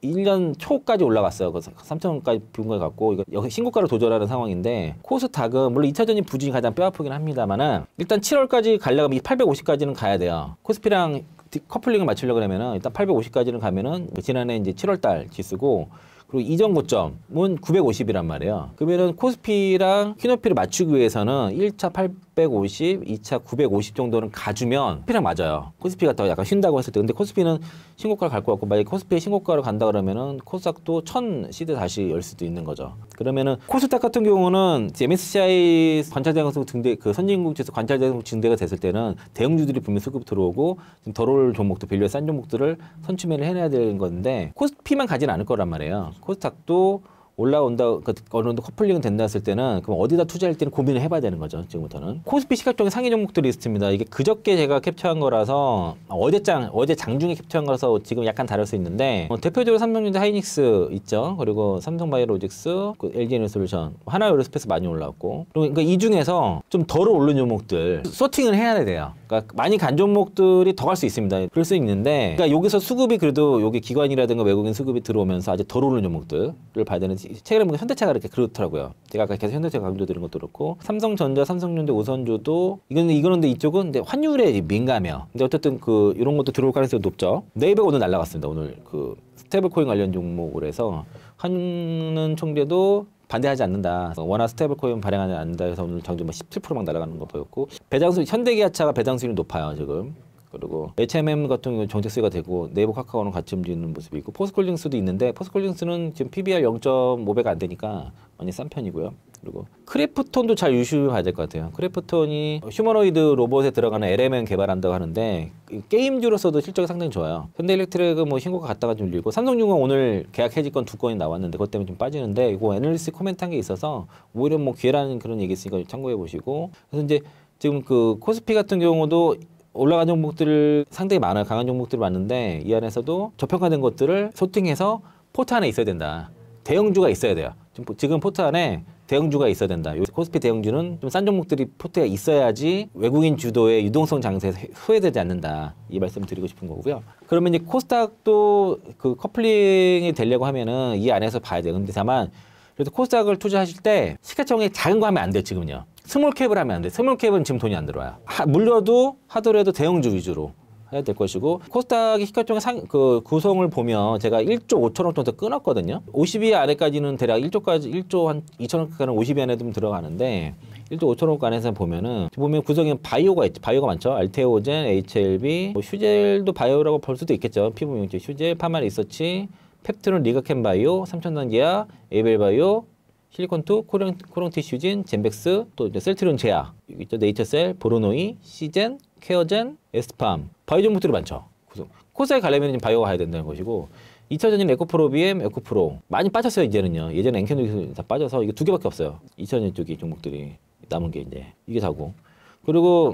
21년 초까지 올라갔어요. 그래서 3천원까지 비운걸 갖고 이거 여기 신고가를 도전하는 상황인데 코스닥은 물론 2차전지 부진이 가장 뼈아프긴 합니다만은 일단 7월까지 가려면 850까지는 가야 돼요. 코스피랑 커플링을 맞추려고 하면은 일단 850까지는 가면은 지난해 이제 7월달 지수고 그리고 이전 고점은 950이란 말이에요. 그러면은 코스피랑 키노피를 맞추기 위해서는 1차 850, 2차 950 정도는 가주면 코스피랑 맞아요. 코스피가 더 약간 쉰다고 했을 때. 근데 코스피는 신고가를 갈 것 같고 만약에 코스피의 신고가를 간다 그러면은 코스닥도 1000 시대 다시 열 수도 있는 거죠. 그러면은 코스닥 같은 경우는 MSCI 관찰대상수 등대 그 선진국지수 관찰대상수 증대가 됐을 때는 대형주들이 분명 수급 들어오고 좀 덜 올 종목도 밸류에 싼 종목들을 선취매를 해내야 되는 건데 코스피만 가지는 않을 거란 말이에요. 코스닥도 올라온다, 어느 정도 커플링은 된다 했을 때는 그럼 어디다 투자할 때는 고민을 해봐야 되는 거죠. 지금부터는. 코스피 시각적인 상위 종목들 리스트입니다. 이게 그저께 제가 캡처한 거라서 어제 장중에 capture한 거라서 지금 약간 다를 수 있는데 대표적으로 삼성전자 하이닉스 있죠. 그리고 삼성바이오로직스, LG에너지솔루션, 하나에어로스페이스 많이 올라왔고 그러니까 이 중에서 좀 덜 오른 종목들 소팅을 해야 돼요. 그러니까 많이 간 종목들이 더 갈 수 있습니다. 그럴 수 있는데 그러니까 여기서 수급이 그래도 여기 기관이라든가 외국인 수급이 들어오면서 아직 덜 오른 종목들을 봐야 되는 최근에 보면 현대차가 이렇게 그렇더라고요. 제가 아까 계속 현대차 강조드린 것도 그렇고 삼성전자, 삼성전자, 우선주도 이거는 근데 이쪽은 근데 환율에 민감해요. 근데 어쨌든 그 이런 것도 들어올 가능성이 높죠. 네이버가 오늘 날라갔습니다. 오늘 그 스테이블코인 관련 종목을 해서 한은 총재도 반대하지 않는다. 워낙 스테이블코인 발행하지 않는다 해서 오늘 장중 17% 막 날아가는 거 보였고 배당수 현대기아차가 배당수율이 높아요 지금. 그리고 HMM 같은 경우 정책 수혜가 되고 네이버 카카오는 같이 움직이는 모습이 있고 포스콜딩스도 있는데 포스콜딩스는 지금 PBR 0.5배가 안 되니까 많이 싼 편이고요. 그리고 크래프톤도 잘 유심해야 될 것 같아요. 크래프톤이 휴머노이드 로봇에 들어가는 LMM 개발한다고 하는데 게임주로서도 실적이 상당히 좋아요. 현대일렉트릭은 뭐 신고가 갔다가 좀 밀리고 삼성중공 오늘 계약 해지권 2건이 나왔는데 그것 때문에 좀 빠지는데 이거 애널리스트 코멘트한 게 있어서 오히려 뭐 기회라는 그런 얘기 있으니까 참고해 보시고 그래서 이제 지금 그 코스피 같은 경우도 올라간 종목들을 상당히 많아요. 강한 종목들이 많은데 이 안에서도 저평가된 것들을 소팅해서 포트 안에 있어야 된다. 대형주가 있어야 돼요. 지금 포트 안에 대형주가 있어야 된다. 코스피 대형주는 좀 싼 종목들이 포트에 있어야지 외국인 주도의 유동성 장세에서 소외되지 않는다. 이 말씀 드리고 싶은 거고요. 그러면 이제 코스닥도 그 커플링이 되려고 하면은 이 안에서 봐야 돼요. 근데 다만 그래서 코스닥을 투자하실 때 시가총액 작은 거 하면 안 돼요. 지금은요. 스몰캡을 하면 안 돼. 스몰캡은 지금 돈이 안 들어와요. 물려도 하더라도 대형주 위주로 해야 될 것이고 코스닥의 시가총액 그 구성을 보면 제가 1조 5천억 정도 끊었거든요. 50위 아래까지는 대략 1조 한 2천억까지는 50위 안에 좀 들어가는데 1조 5천억 안에서 보면 구성에 바이오가 있죠. 바이오가 많죠. 알테오젠, HLB, 뭐 휴젤도 바이오라고 볼 수도 있겠죠. 피부명제 휴젤, 파마 리서치, 펩트론, 리가캠 바이오, 삼천단계야, 에이벨바이오, 실리콘2, 코롱티슈진, 젠백스, 또 이제 셀트리온 제약, 여기 있죠. 네이처셀, 보로노이, 시젠, 케어젠, 에스팜, 바이오 종목들이 많죠. 코스닥에 가려면 바이오가 가야 된다는 것이고 2차전지는 에코프로, 에코프로 많이 빠졌어요. 이제는요. 예전에 엔캔도 다 빠져서 이게 두 개밖에 없어요. 2차전지 쪽이 종목들이 남은 게 이제 이게 다고. 그리고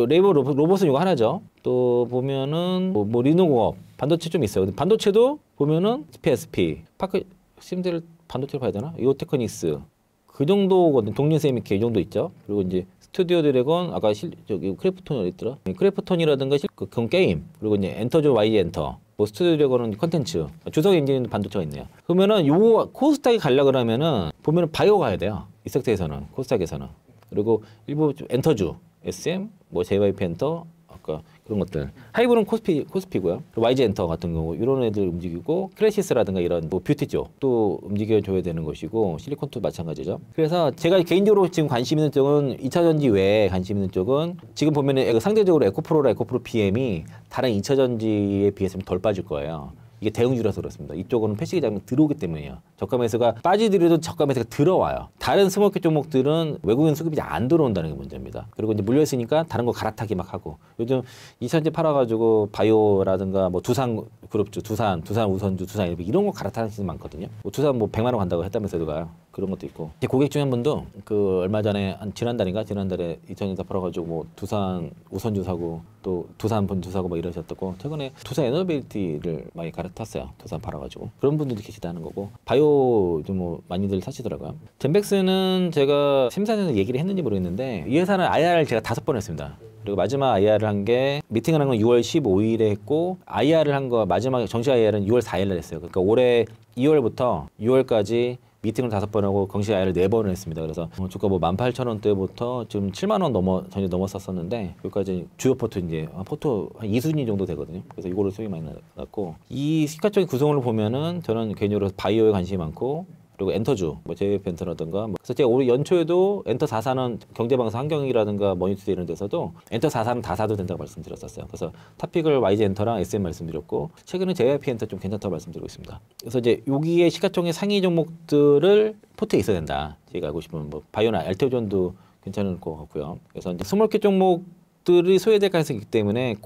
레이버 로봇은 이거 하나죠. 또 보면은 뭐 리노공업, 반도체 좀 있어요. 근데 반도체도 보면은 PSP, 파크 심들 반도체를 봐야 되나? 이오테크닉스 그 정도거든. 동린세미케 이 정도 있죠. 그리고 이제 스튜디오 드래곤 아까 저기 크래프톤 어디 있더라? 크래프톤이라든가 그건 게임 그리고 이제 엔터죠 YG 엔터 뭐 스튜디오 드래곤은 컨텐츠 주석 엔진도 반도체가 있네요. 그러면은 요 코스닥에 가려 그러면은 보면은 바이오 가야 돼요. 이 섹터에서는 코스닥에서는 그리고 일부 엔터주 SM 뭐 JYP 엔터 아까 그런 것들 하이브는 코스피고요. YG 엔터 같은 경우 이런 애들 움직이고 크래시스라든가 이런 뭐 뷰티 쪽도 움직여줘야 되는 것이고 실리콘도 마찬가지죠. 그래서 제가 개인적으로 지금 관심 있는 쪽은 2차전지 외에 관심 있는 쪽은 지금 보면은 상대적으로 에코프로라 에코프로 BM이 다른 2차전지에 비해서 덜 빠질 거예요. 이게 대형주라서 그렇습니다. 이쪽은 패시기 자금이 들어오기 때문이에요. 저가 매수가 빠지더라도 저가 매수가 들어와요. 다른 스몰캡 종목들은 외국인 수급이 안 들어온다는 게 문제입니다. 그리고 이제 물려있으니까 다른 거 갈아타기 막 하고 요즘 2차전지 팔아가지고 바이오라든가 뭐 두산 그룹주, 두산 우선주, 두산 이런 거 갈아타는 시즌 많거든요. 뭐 두산 뭐 100만 원 간다고 했다면서 누가 그런 것도 있고. 제 고객 중에 한 분도 그 얼마 전에 한 지난달에 2,000에서 벌어가지고 뭐 두산 우선주 사고 또 두산 본주 사고 뭐 이러셨고 최근에 두산 에너빌리티를 많이 갈아탔어요. 두산 팔아가지고 그런 분들도 계시다는 거고 바이오도 뭐 많이들 사시더라고요. 젠백스는 제가 심사에서 얘기를 했는지 모르겠는데 이 회사는 IR을 제가 5번 했습니다. 그리고 마지막 IR을 한 게 미팅을 한 건 6월 15일에 했고 IR을 한 거 마지막 정식 IR은 6월 4일에 했어요. 그러니까 올해 2월부터 6월까지 미팅을 5번 하고 정식 IR을 4번을 했습니다. 그래서 주가 뭐 18,000원대부터 지금 7만 원 전혀 넘었었는데 여기까지 주요 포트 이제 포트 한 2순위 정도 되거든요. 그래서 이거로 수익이 많이 났고 이 시가적인 구성을 보면은 저는 개인적으로 바이오에 관심이 많고 그리고 엔터주, 뭐 JF 엔터라든가 그래서 제가 올해 연초에도 엔터 4사는 경제방송 한경이라든가 머니투데이 이런 데서도 엔터 4사는 다 사도 된다고 말씀드렸었어요. 그래서 탑픽을 YG 엔터랑 SM 말씀드렸고 최근에 JYP 엔터 좀 괜찮다고 말씀드리고 있습니다. 그래서 이제 여기에 시가총액 상위 종목들을 포트에 있어야 된다. 제가 알고 싶으면 뭐 바이오나 알테오전도 괜찮을 것 같고요. 그래서 이제 스몰캡 종목들이 소외될 가능성이 있기 때문에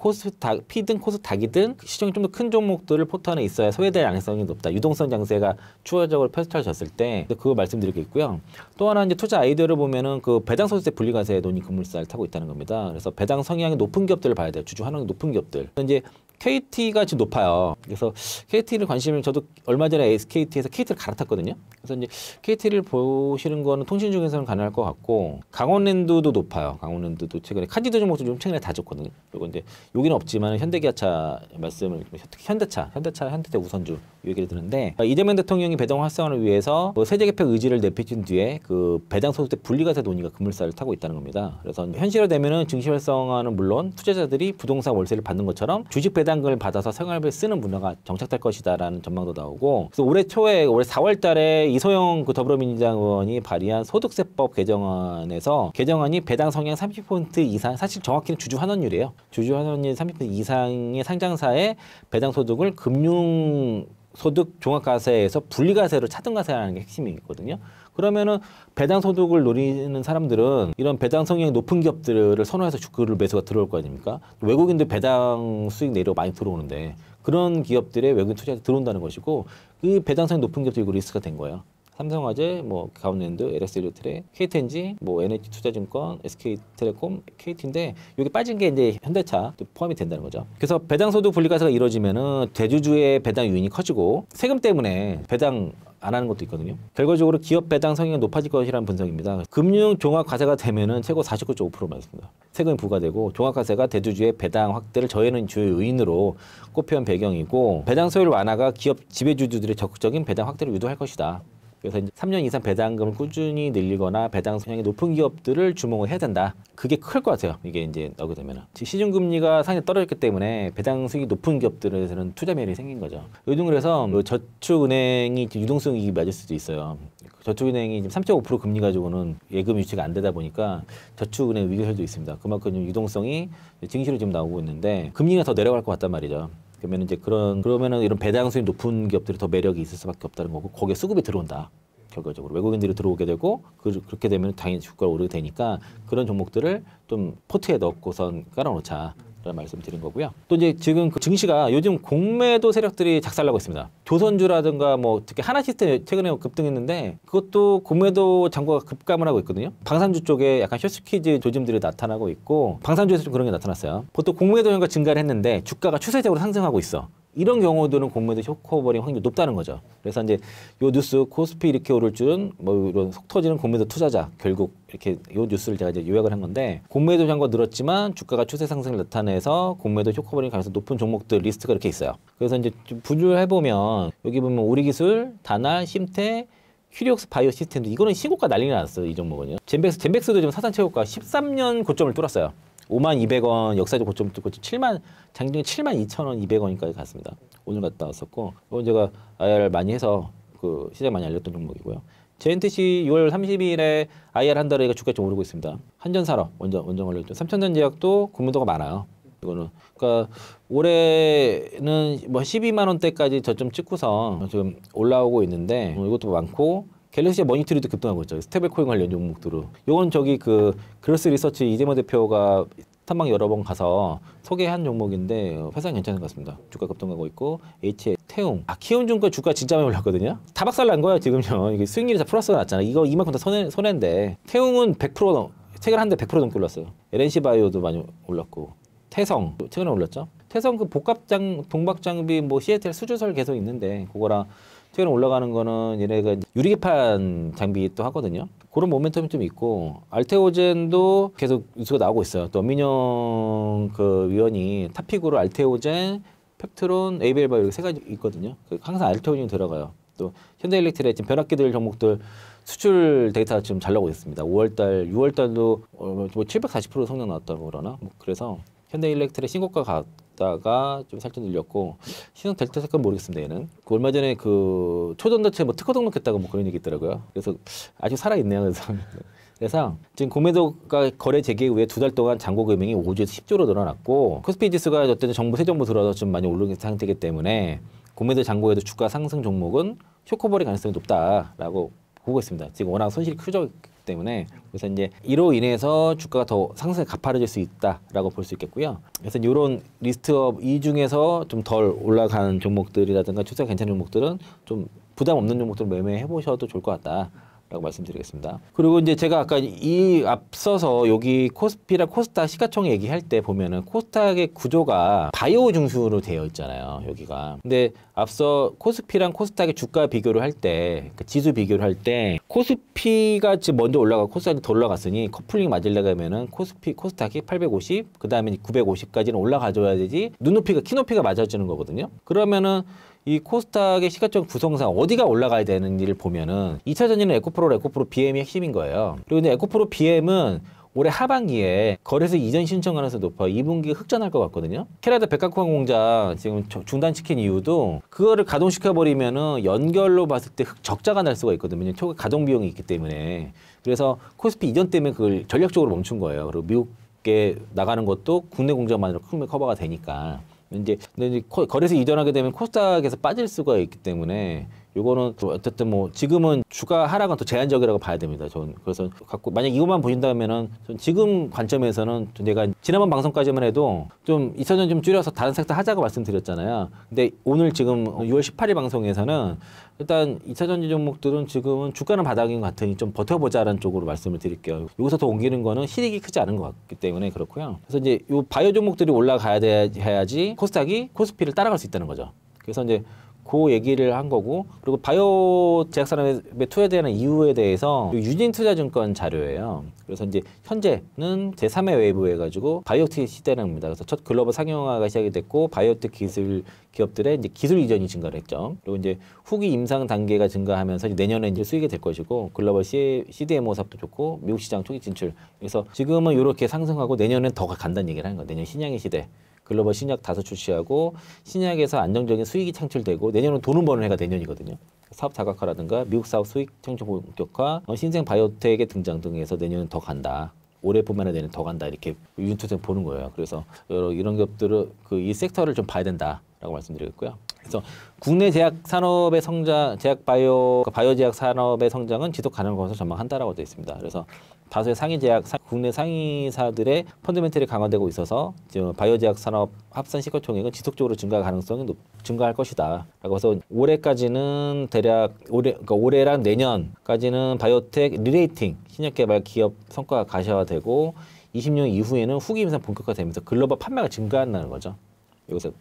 피든 코스닥이든 시장이 좀 더 큰 종목들을 포트 안에 있어야 소외될 가능성이 높다. 유동성 장세가 추가적으로 펼쳐졌을 때 그거 말씀드릴 게 있고요. 또 하나 이제 투자 아이디어를 보면은 그 배당 소득세 분리과세 논의 급물살 타고 있다는 겁니다. 그래서 배당 성향이 높은 기업들을 봐야 돼요. 주주 환원이 높은 기업들. 이제 KT가 지금 높아요. 그래서 KT를 관심을 저도 얼마 전에 SKT에서 KT를 갈아탔거든요. 그래서 이제 KT를 보시는 거는 통신 중에서는 가능할 것 같고 강원랜드도 높아요. 강원랜드도 최근에 카지도 종목도 좀 최근에 다 좋거든요. 그리고 이제 여기는 없지만 현대기아차 말씀을 현대차 우선주 얘기를 드는데 이재명 대통령이 배당 활성화를 위해서 세제 개편 의지를 내비친 뒤에 그 배당 소득세 분리과세 논의가 급물살을 타고 있다는 겁니다. 그래서 현실화되면은 증시 활성화는 물론 투자자들이 부동산 월세를 받는 것처럼 주식 배당금을 받아서 생활비에 쓰는 문화가 정착될 것이다라는 전망도 나오고 그래서 올해 4월달에 이소영 그 더불어민주당 의원이 발의한 소득세법 개정안이 배당 성향 30% 이상 사실 정확히는 주주 환원율이에요. 주주 환원율 30% 이상의 상장사의 배당 소득을 금융 소득 종합과세에서 분리과세로 차등과세하는 게 핵심이거든요. 그러면은 배당 소득을 노리는 사람들은 이런 배당 성향이 높은 기업들을 선호해서 주가를 매수가 들어올 거 아닙니까? 외국인들 배당 수익 내려 많이 들어오는데 그런 기업들의 외국인 투자가 들어온다는 것이고 그 배당 성향이 높은 기업들이 리스크가 된 거예요. 삼성화재, 뭐 가온랜드, LS일렉트릭, KTNG, 뭐 NH투자증권, SK텔레콤, KT인데 여기 빠진 게 이제 현대차 포함이 된다는 거죠. 그래서 배당소득 분리과세가 이루어지면은 대주주의 배당 유인이 커지고 세금 때문에 배당 안 하는 것도 있거든요. 결과적으로 기업 배당 성향이 높아질 것이라는 분석입니다. 금융 종합 과세가 되면은 최고 49.5% 맞습니다. 세금이 부과되고 종합 과세가 대주주의 배당 확대를 저해는 주요 요인으로 꼽혀온 배경이고 배당 소율 완화가 기업 지배주주들의 적극적인 배당 확대를 유도할 것이다. 그래서 이제 3년 이상 배당금을 꾸준히 늘리거나 배당 성향이 높은 기업들을 주목을 해야 된다. 그게 클 것 같아요. 이게 이제 나오게 되면은. 시중금리가 상당히 떨어졌기 때문에 배당 수익이 높은 기업들에서는 투자 매력이 생긴 거죠. 요즘 그래서 저축은행이 유동성이 맞을 수도 있어요. 저축은행이 지금 3.5% 금리 가지고는 예금 유치가 안 되다 보니까 저축은행 위기설도 있습니다. 그만큼 유동성이 증시로 지금 나오고 있는데 금리가 더 내려갈 것 같단 말이죠. 그러면 이제 그러면은 이런 배당 수익 높은 기업들이 더 매력이 있을 수밖에 없다는 거고 거기에 수급이 들어온다. 결과적으로 외국인들이 들어오게 되고 그렇게 되면 당연히 주가가 오르게 되니까 그런 종목들을 좀 포트에 넣고선 깔아놓자. 라는 말씀 드린 거고요. 또 이제 지금 그 증시가 요즘 공매도 세력들이 작살나고 있습니다. 조선주라든가 뭐 특히 하나시스템 최근에 급등했는데 그것도 공매도 잔고가 급감을 하고 있거든요. 방산주 쪽에 약간 숏스퀴즈 조짐들이 나타나고 있고 방산주에서 좀 그런 게 나타났어요. 보통 공매도 현가 증가를 했는데 주가가 추세적으로 상승하고 있어. 이런 경우들은 공매도 쇼커버링 확률이 높다는 거죠. 그래서 이제 요 뉴스 코스피 이렇게 오를 줄은 뭐 이런 속 터지는 공매도 투자자 결국 이렇게 요 뉴스를 제가 이제 요약을 한 건데 공매도 잔고가 늘었지만 주가가 추세 상승을 나타내서 공매도 쇼커버링 가능성 높은 종목들 리스트가 이렇게 있어요. 그래서 이제 좀 분류를 해보면 여기 보면 우리기술, 다날, 심태, 큐리옥스 바이오 시스템도 이거는 신고가 난리가 났어요. 이 종목은요. 젠백스도 지금 사상 최고가 13년 고점을 뚫었어요. 52,200원 역사적 고점 뚫고 장중에 72,200원까지 갔습니다. 오늘 갔다 왔었고 이건 제가 IR 많이 해서 그 시장 많이 알렸던 종목이고요. JNTC 6월 30일에 IR 한 달에 주가 좀 오르고 있습니다. 한전산업 원전 관련주 삼천전제약도 구매도가 많아요. 이거는 그러니까 올해는 뭐 12만 원대까지 저점 찍고서 지금 올라오고 있는데 이것도 많고 갤럭시 머니터리도 급등하고 있죠. 스테이블코인 관련 종목들로. 요건 저기 그 그로스 리서치 이재모 대표가 탐방 여러 번 가서 소개한 종목인데 회사는 괜찮은 것 같습니다. 주가 급등하고 있고 HA 태웅 키움증권 주가 진짜 많이 올랐거든요. 다 박살난 거예요 지금요. 이게 수익률이 다 플러스가 났잖아. 이거 이만큼 다 손해인데 태웅은 100% 최근 한 달 100% 넘게 올랐어요. LNC바이오도 많이 올랐고 태성 최근에 올랐죠. 태성 그 동박 장비 뭐 CATL 수주설 계속 있는데 그거랑 최근에 올라가는 거는 얘네가 유리개판 장비 또 하거든요. 그런 모멘텀이 좀 있고 알테오젠도 계속 뉴스가 나오고 있어요. 또 민영 그 위원이 탑픽으로 알테오젠, 펩트론, 에이벨바이오 이렇게 세 가지 있거든요. 항상 알테오젠이 들어가요. 또 현대일렉트릭 지금 변압기들 종목들 수출 데이터가 지금 잘 나오고 있습니다. 5월달, 6월달도 뭐 740% 성장 나왔다고 그러나 뭐 그래서 현대일렉트릭 신고가 갔다가 좀 살짝 늘렸고 신형 델타 색깔 모르겠습니다. 얘는 얼마 전에 그 초전도체 뭐 특허 등록했다고 뭐 그런 얘기 있더라고요. 그래서 아직 살아 있네요. 그래서 지금 공매도가 거래 재개 후에 2달 동안 잔고 금액이 5조에서 10조로 늘어났고 코스피 지수가 어쨌든 새 정부 들어서 좀 많이 오르는 상태이기 때문에 공매도 잔고에도 주가 상승 종목은 쇼커버릴 가능성이 높다라고 보고 있습니다. 지금 워낙 손실이 크죠. 때문에 그래서 이제 이로 인해서 주가가 더 상승에 가파르질 수 있다라고 볼 수 있겠고요. 그래서 이런 리스트업 이 중에서 좀 덜 올라가는 종목들이라든가 추세가 괜찮은 종목들은 좀 부담 없는 종목들 매매해 보셔도 좋을 것 같다라고 말씀드리겠습니다. 그리고 이제 제가 아까 이 앞서서 여기 코스피랑 코스닥 시가총 얘기할 때 보면은 코스닥의 구조가 바이오 중심으로 되어 있잖아요. 여기가. 근데 앞서 코스피랑 코스닥의 주가 비교를 할 때, 그 지수 비교를 할 때 코스피가 지금 먼저 올라가고 코스닥이 더 올라갔으니 커플링 맞으려고 하면은 코스닥이 850, 그 다음에 950까지는 올라가줘야 되지 키높이가 맞아지는 거거든요. 그러면은 이 코스닥의 시가총 구성상 어디가 올라가야 되는지를 보면은 2차 전지는 에코프로 BM이 핵심인 거예요. 그리고 근데 에코프로 BM은 올해 하반기에 거래소 이전 신청 가능성이 높아 2분기에 흑전할 것 같거든요. 캐나다 백악관 공장 지금 중단시킨 이유도 그거를 가동시켜버리면은 연결로 봤을 때 적자가 날 수가 있거든요. 초기 가동 비용이 있기 때문에. 그래서 코스피 이전 때문에 그걸 전략적으로 멈춘 거예요. 그리고 미국에 나가는 것도 국내 공장만으로 크게 커버가 되니까. 근데 거래소 이전하게 되면 코스닥에서 빠질 수가 있기 때문에 요거는 어쨌든 뭐 지금은 주가 하락은 또 제한적이라고 봐야 됩니다. 저는 그래서 만약 이것만 보신다면은 지금 관점에서는 내가 지난번 방송까지만 해도 좀 2차전 좀 줄여서 다른 섹터 하자고 말씀드렸잖아요. 근데 오늘 지금 6월 18일 방송에서는 일단 2차전지 종목들은 지금은 주가는 바닥인 것 같으니 좀 버텨보자라는 쪽으로 말씀을 드릴게요. 여기서 더 옮기는 거는 실익이 크지 않은 것 같기 때문에 그렇고요. 그래서 이제 요 바이오 종목들이 해야지 코스닥이 코스피를 따라갈 수 있다는 거죠. 그래서 이제 그 얘기를 한 거고 그리고 바이오 제약산업에 투자되는 이유에 대해서 유진투자증권 자료예요. 그래서 이제 현재는 제3의 웨이브 해가지고 바이오텍 시대라는 겁니다. 그래서 첫 글로벌 상용화가 시작이 됐고 바이오텍 기술 기업들의 이제 기술 이전이 증가를 했죠. 그리고 이제 후기 임상 단계가 증가하면서 이제 내년에 이제 수익이 될 것이고 글로벌 CDMO 사업도 좋고 미국 시장 초기 진출. 그래서 지금은 이렇게 상승하고 내년엔 더 간다는 얘기를 하는 거예요. 내년 신약의 시대. 글로벌 신약 다섯 출시하고 신약에서 안정적인 수익이 창출되고 내년은 돈을 버는 해가 내년이거든요. 사업 다각화라든가 미국 사업 수익 창출 본격화, 신생 바이오텍의 등장 등에서 내년은 더 간다. 올해뿐만 아니라 내년 더 간다. 이렇게 윤투생 보는 거예요. 그래서 이런 기업들은 이 섹터를 좀 봐야 된다라고 말씀드리겠고요. 그래서 국내 제약 산업의 성장, 바이오 제약 산업의 성장은 지속 가능한 것으로 전망한다라고 되어 있습니다. 그래서 다수의 국내 상위사들의 펀더멘털이 강화되고 있어서 바이오 제약 산업 합산 시가총액은 지속적으로 증가 가능성이 증가할 것이다. 라고 해서 올해까지는 대략 올해랑 내년까지는 바이오텍 리레이팅 신약 개발 기업 성과가 가시화되고 20년 이후에는 후기 임상 본격화되면서 글로벌 판매가 증가한다는 거죠. 여기서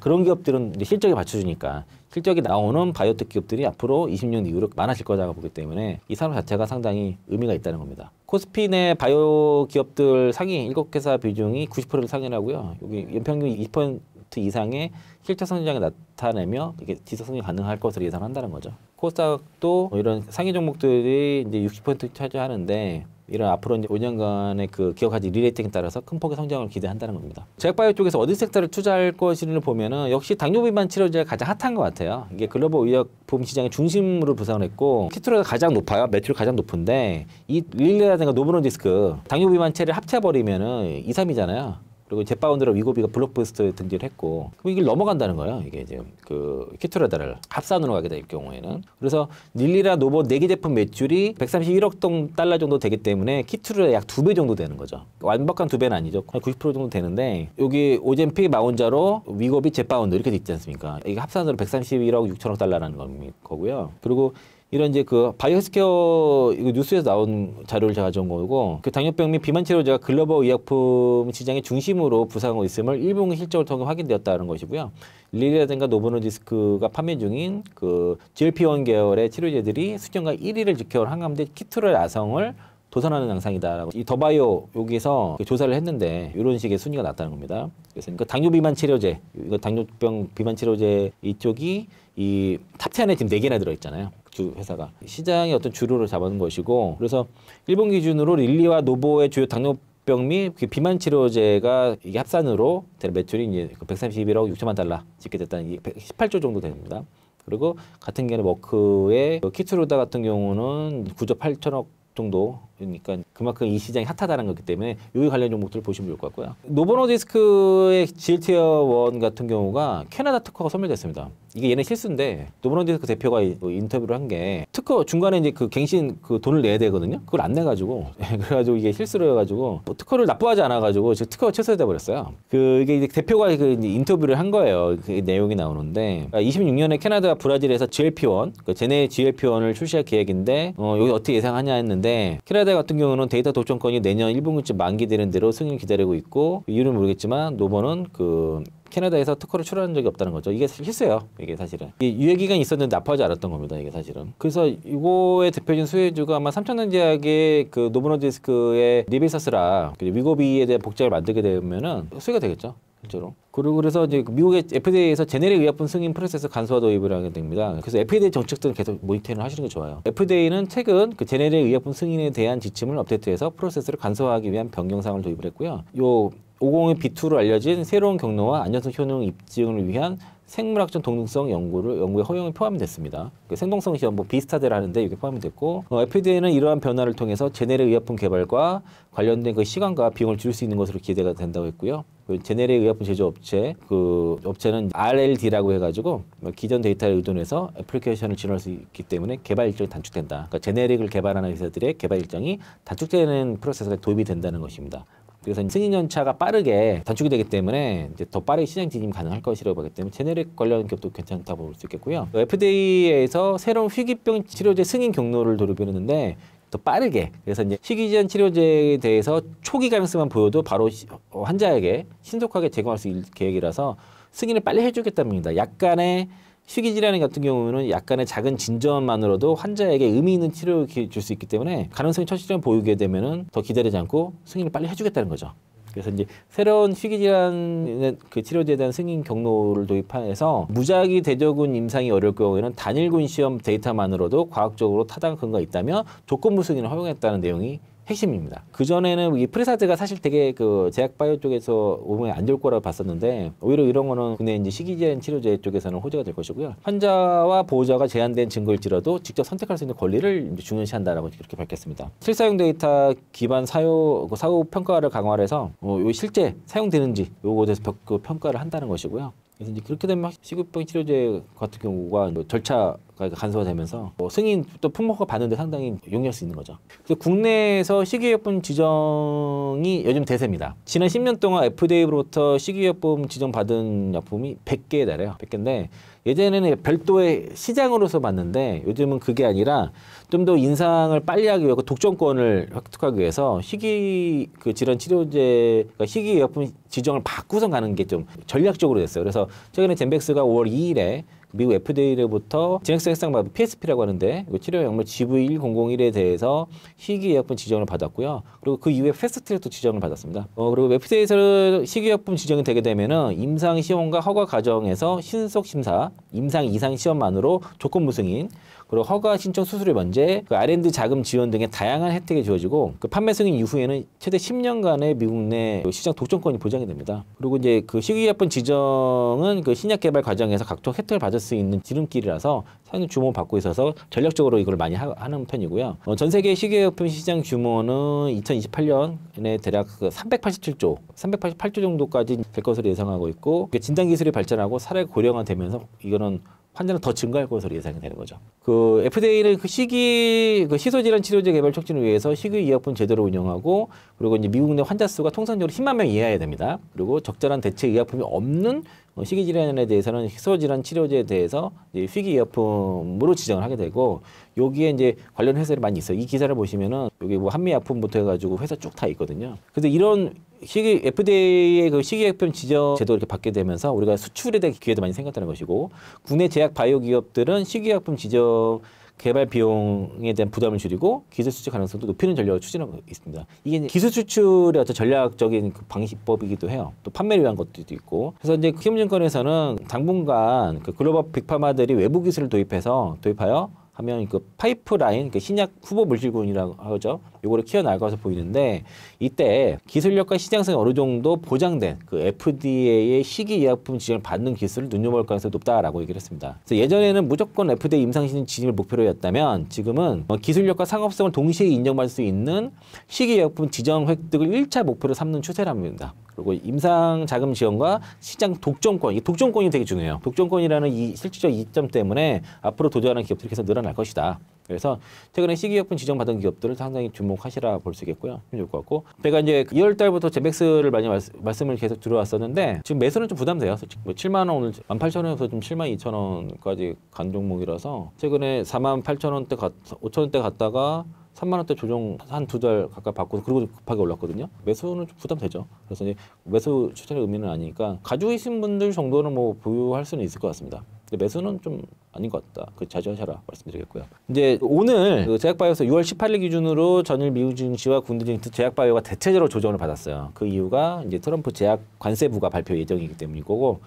그런 기업들은 이제 실적이 받쳐주니까 실적이 나오는 바이오텍 기업들이 앞으로 20년 이후로 많아질 거라고 보기 때문에 이 산업 자체가 상당히 의미가 있다는 겁니다. 코스피 내 바이오 기업들 상위 7개사 비중이 90%를 상회하고요. 여기 연평균 2% 이상의 실적 성장이 나타내며 이게 지속 성장이 가능할 것으로 예상한다는 거죠. 코스닥도 이런 상위 종목들이 이제 60% 차지하는데 이런 앞으로 이제 5년간의 그 기업 가치 리레이팅에 따라서 큰 폭의 성장을 기대한다는 겁니다. 제약바이오 쪽에서 어디 섹터를 투자할 것인지를 보면은 역시 당뇨 비만 치료제가 가장 핫한 것 같아요. 이게 글로벌 의약품 시장의 중심으로 부상을 했고 키트로가 가장 높아요. 매출 가장 높은데 이 릴레라든가 노브론디스크 당뇨 비만 체를 합쳐버리면은 2, 3이잖아요. 그리고 젯바운드로 위고비가 블록버스터 등재를 했고 그럼 이걸 넘어간다는 거예요. 이게 지금 그 키투라다를 합산으로 가게 될 경우에는. 그래서 릴리라 노보 4개 제품 매출이 131억 달러 정도 되기 때문에 키투라 약 2배 정도 되는 거죠. 완벽한 2배는 아니죠. 90% 정도 되는데 여기 오젬픽, 마운자로, 위고비, 젯바운드 이렇게 돼 있지 않습니까? 이게 합산으로 131억 6천억 달러라는 거고요. 그리고 이런 이제 그 바이오스케어 이거 뉴스에서 나온 자료를 제가 가져온 거고 그 당뇨병 및 비만 치료제가 글로벌 의약품 시장의 중심으로 부상하고 있음을 1분기 실적을 통해 확인되었다는 것이고요. 릴리라든가 노보노디스크가 판매 중인 그 GLP-1 계열의 치료제들이 수년간 1위를 지켜온 항암제 키투라 야성을 도전하는 양상이다라고 이 더바이오 여기서 조사를 했는데 이런 식의 순위가 났다는 겁니다. 그래서 그러니까 당뇨 비만 치료제, 이거 당뇨병 비만 치료제 이쪽이 이 탑 10에 지금 4개나 들어있잖아요. 두 회사가 시장의 어떤 주류를 잡은 것이고 그래서 일본 기준으로 릴리와 노보의 주요 당뇨병 및 비만 치료제가 이게 합산으로 매출이 이제 131억 6천만 달러 찍게 됐다는 게 18조 정도 됩니다. 그리고 같은 경우는 머크의 키투르다 같은 경우는 9조 8천억 정도 그러니까 그만큼 이 시장이 핫하다는 거기 때문에 여기 관련 종목들을 보시면 좋을 것 같고요. 노보노디스크의 GLTIR1 같은 경우가 캐나다 특허가 소멸됐습니다. 이게 얘네 실수인데 노보노디스크 대표가 인터뷰를 한 게 특허 중간에 이제 그 갱신 그 돈을 내야 되거든요. 그걸 안 내가지고 그래가지고 이게 실수를 해가지고 특허를 납부하지 않아가지고 지금 특허가 취소돼 버렸어요. 그 이게 이제 대표가 그 인터뷰를 한 거예요. 그 내용이 나오는데 26년에 캐나다, 브라질에서 GLP-1, 그 제네 GLP-1을 출시할 계획인데 여기 어떻게 예상하냐 했는데 캐나다 같은 경우는 데이터 도청권이 내년 1분기쯤 만기되는 대로 승인을 기다리고 있고 이유는 모르겠지만 노보는 그 캐나다에서 특허를 출원한 적이 없다는 거죠. 이게 실수예요. 이게 사실은. 유예 기간이 있었는데 납부하지 않았던 겁니다. 이게 사실은. 그래서 이거의 대표적인 수혜주가 아마 삼천전제약의 그 노보노디스크의 리베사스라 위고비에 대한 복제를 만들게 되면은 수혜가 되겠죠. 실제로. 그리고 그래서 이제 미국의 FDA에서 제네릭 의약품 승인 프로세스 간소화 도입을 하게 됩니다. 그래서 FDA 정책들은 계속 모니터링을 하시는 게 좋아요. FDA는 최근 그 제네릭 의약품 승인에 대한 지침을 업데이트해서 프로세스를 간소화하기 위한 변경사항을 도입을 했고요. 요 501B2로 알려진 새로운 경로와 안전성 효능 입증을 위한 생물학적 동등성 연구에 허용이 포함이 됐습니다. 그 생동성 시험 뭐 비슷하대로 하는데 이게 포함이 됐고 FDA는 이러한 변화를 통해서 제네릭 의약품 개발과 관련된 그 시간과 비용을 줄일 수 있는 것으로 기대가 된다고 했고요. 그 제네릭 의약품 제조업체 그 업체는 RLD라고 해가지고 기존 데이터를 의존해서 애플리케이션을 지원할 수 있기 때문에 개발 일정이 단축된다. 그러니까 제네릭을 개발하는 회사들의 개발 일정이 단축되는 프로세스가 도입이 된다는 것입니다. 그래서 승인 연차가 빠르게 단축이 되기 때문에 이제 더 빠르게 시장 진입이 가능할 것이라고 보기 때문에 제네릭 관련 기업도 괜찮다고 볼 수 있겠고요. FDA에서 새로운 희귀병 치료제 승인 경로를 도입했는데 더 빠르게 그래서 이제 희귀질환 치료제에 대해서 초기 가능성만 보여도 바로 환자에게 신속하게 제공할 수 있는 계획이라서 승인을 빨리 해주겠다는 겁니다. 약간의 희귀질환 같은 경우는 약간의 작은 진전만으로도 환자에게 의미 있는 치료를 줄 수 있기 때문에 가능성이 첫시점 보이게 되면은 더 기다리지 않고 승인을 빨리 해주겠다는 거죠. 그래서 이제 새로운 희귀질환 그 치료제에 대한 승인 경로를 도입해서 무작위 대조군 임상이 어려울 경우에는 단일군 시험 데이터만으로도 과학적으로 타당 근거가 있다면 조건부 승인을 허용했다는 내용이 핵심입니다. 그전에는 이 프리사드가 사실 되게 그 제약바이오 쪽에서 오면 안 좋을 거라고 봤었는데 오히려 이런 거는 근데 이제 희귀질환 치료제 쪽에서는 호재가 될 것이고요. 환자와 보호자가 제한된 증거일지라도 직접 선택할 수 있는 권리를 이제 중요시한다라고 그렇게 밝혔습니다. 실사용 데이터 기반 사후 평가를 강화해서 요 실제 사용되는지 요거에 대해서 그 평가를 한다는 것이고요. 그래서 이제 그렇게 되면 희귀병 치료제 같은 경우가 절차가 간소화되면서 승인 또 품목화 받는데 상당히 용이할 수 있는 거죠. 그래서 국내에서 희귀의약품 지정이 요즘 대세입니다. 지난 10년 동안 FDA로부터 희귀의약품 지정받은 약품이 100개에 달해요. 100개인데 예전에는 별도의 시장으로서 봤는데 요즘은 그게 아니라 좀 더 인상을 빨리 하기 위해 독점권을 획득하기 위해서 희귀 그 질환 치료제 희귀의약품 지정을 바꾸서 가는 게 좀 전략적으로 됐어요. 그래서 최근에 젠백스가 5월 2일에 미국 FDA로부터 진행성 해상마비 PSP라고 하는데 치료 약물 GV1001에 대해서 희귀의약품 지정을 받았고요. 그리고 그 이후에 패스트트랙도 지정을 받았습니다. 그리고 FDA에서 희귀의약품 지정이 되게 되면은 임상 시험과 허가 과정에서 신속 심사, 임상 이상 시험만으로 조건부 승인, 그리고 허가 신청 수수료 면제, 그 R&D 자금 지원 등의 다양한 혜택이 주어지고 그 판매 승인 이후에는 최대 10년간의 미국 내 시장 독점권이 보장이 됩니다. 그리고 이제 그 식이의약품 지정은 그 신약 개발 과정에서 각종 혜택을 받을 수 있는 지름길이라서 상당히 주목을 받고 있어서 전략적으로 이걸 많이 하는 편이고요. 전 세계 식이의약품 시장 규모는 2028년에 대략 그 388조 정도까지 될 것으로 예상하고 있고 진단 기술이 발전하고 사례가 고령화되면서 이거는 환자는 더 증가할 것으로 예상이 되는 거죠. 그 FDA는 그 희소질환 치료제 개발 촉진을 위해서 식이의약품 제도를 운영하고 그리고 이제 미국 내 환자 수가 통상적으로 10만 명 이하여야 됩니다. 그리고 적절한 대체 의약품이 없는 식이질환에 대해서는 희소질환 치료제에 대해서 이제 희귀의약품으로 지정을 하게 되고 여기에 이제 관련 회사들이 많이 있어요. 이 기사를 보시면은 여기 뭐 한미약품부터 해가지고 회사 쭉 다 있거든요. 그래서 이런 FDA의 그 식이의약품 지정 제도를 이렇게 받게 되면서 우리가 수출에 대한 기회도 많이 생겼다는 것이고 국내 제약 바이오 기업들은 식이의약품 지정 개발 비용에 대한 부담을 줄이고 기술 수출 가능성도 높이는 전략을 추진하고 있습니다. 이게 기술 수출의 어떤 전략적인 그 방식법이기도 해요. 또 판매를 위한 것도 있고. 그래서 이제 키움증권에서는 당분간 그 글로벌 빅파마들이 외부 기술을 도입하여 하면 그 파이프라인, 그 신약 후보 물질군이라고 하죠. 요거를 키워나갈 것으로 보이는데 이때 기술력과 시장성이 어느 정도 보장된 그 FDA의 식이의약품 지정을 받는 기술을 눈여볼 가능성이 높다라고 얘기를 했습니다. 그래서 예전에는 무조건 FDA 임상시행 진입을 목표로 였다면 지금은 기술력과 상업성을 동시에 인정받을 수 있는 식이의약품 지정 획득을 1차 목표로 삼는 추세랍니다. 그리고 임상 자금 지원과 시장 독점권, 이 독점권이 되게 중요해요. 독점권이라는 이 실질적 이점 때문에 앞으로 도전하는 기업들이 계속 늘어날 것이다. 그래서 최근에 식이의약품 지정받은 기업들을 상당히 주목하시라 볼 수 있겠고요. 좋을 것 같고. 제가 이제 2월 달부터 제맥스를 많이 말씀을 계속 들어왔었는데 지금 매수는 좀 부담돼요. 솔직히 뭐 7만 원 오늘 18,000원에서 좀 72,000원까지 간 종목이라서 최근에 48,000원대 5,000원대 갔다가 3만 원대 조정 한 두 달 가까이 받고 그리고 급하게 올랐거든요. 매수는 좀 부담되죠. 그래서 이제 매수 추천의 의미는 아니니까 가지고 계신 분들 정도는 뭐 보유할 수는 있을 것 같습니다. 근데 매수는 좀 아닌 것 같다. 그 자제하셔라 말씀드리겠고요. 이제 오늘 그 제약바이오에서 6월 18일 기준으로 전일 미국 증시와 국내 증시 제약바이오가 대체적으로 조정을 받았어요. 그 이유가 이제 트럼프 제약 관세 부과 발표 예정이기 때문이고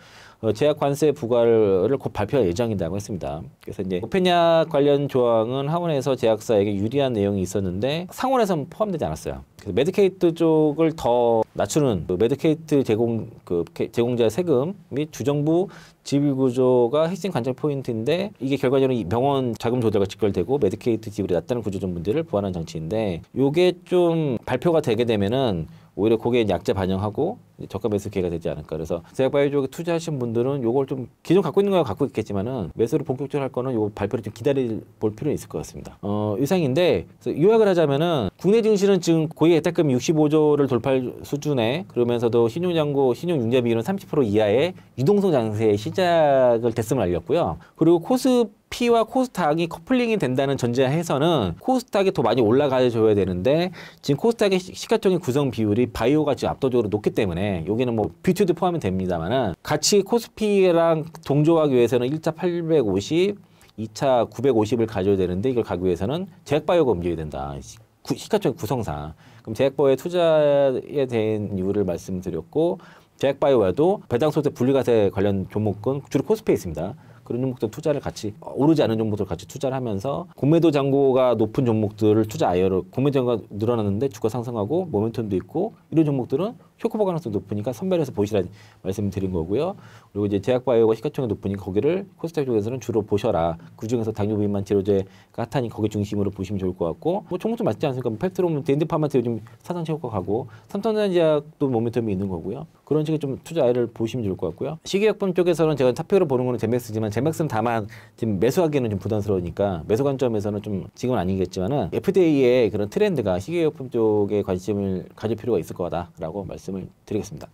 제약 관세 부과를 곧 발표할 예정이라고 했습니다. 그래서 이제 오펜약 관련 조항은 하원에서 제약사에게 유리한 내용이 있었는데 상원에서는 포함되지 않았어요. 그래서 메디케이트 쪽을 더 낮추는 그 메디케이트 제공자 세금 및 주정부 지불 구조가 핵심 관전 포인트인데 이게 결과적으로 병원 자금 조달과 직결되고 메디케이트 지불이 낮다는 구조적 문제를 보완한 장치인데 이게 좀 발표가 되게 되면은 오히려 거기에 약재 반영하고 저가 매수 기회가 되지 않을까. 그래서 제약바이오 쪽에 투자하신 분들은 요걸 좀 기존 갖고 있는 거 갖고 있겠지만은 매수를 본격적으로 할 거는 요 발표를 좀 기다려 볼 필요는 있을 것 같습니다. 이상인데 그래서 요약을 하자면은 국내 증시는 지금 고액 예탁금 65조를 돌파할 수준에 그러면서도 신용융자 비율은 30% 이하의 유동성 장세의 시작을 됐음을 알렸고요. 그리고 코스피와 코스닥이 커플링이 된다는 전제하에서는 코스닥이 더 많이 올라가줘야 되는데 지금 코스닥의 시가총액 구성 비율이 바이오가 지금 압도적으로 높기 때문에 여기는 뭐 뷰티도 포함이 됩니다만은 같이 코스피랑 동조하기 위해서는 1차 850, 2차 950을 가져야 되는데 이걸 가기 위해서는 제약바이오가 움직여야 된다. 시가총액 구성상. 그럼 제약바이오의 투자에 대한 이유를 말씀드렸고 제약바이오 외에도 배당소득 분리과세 관련 종목은 주로 코스피에 있습니다. 그런 종목들 투자를 같이 오르지 않은 종목들 같이 투자를 하면서 공매도 잔고가 높은 종목들을 투자 아이어로 공매도 잔고가 늘어났는데 주가 상승하고 모멘텀도 있고 이런 종목들은 쇼크보 가능성이 높으니까 선별해서 보시라는 말씀을 드린 거고요. 그리고 이제 제약바이오가 시가총액이 높으니까 거기를 코스닥 쪽에서는 주로 보셔라. 그중에서 당뇨 비만 치료제가 핫하니 거기 중심으로 보시면 좋을 것 같고 뭐 종목도 맞지 않습니까? 팩트로는 덴드파마트 요즘 사상 최고가 가고 삼성전자제약도 모멘텀이 있는 거고요. 그런 식의 좀 투자 아이를 보시면 좋을 것 같고요. 식이약품 쪽에서는 제가 탑픽으로 보는 거는 제맥스지만 제맥스는 다만 지금 매수하기에는 좀 부담스러우니까 매수 관점에서는 좀 지금은 아니겠지만은 FDA의 그런 트렌드가 식이약품 쪽에 관심을 가질 필요가 있을 거다라고 말씀을 드리겠습니다.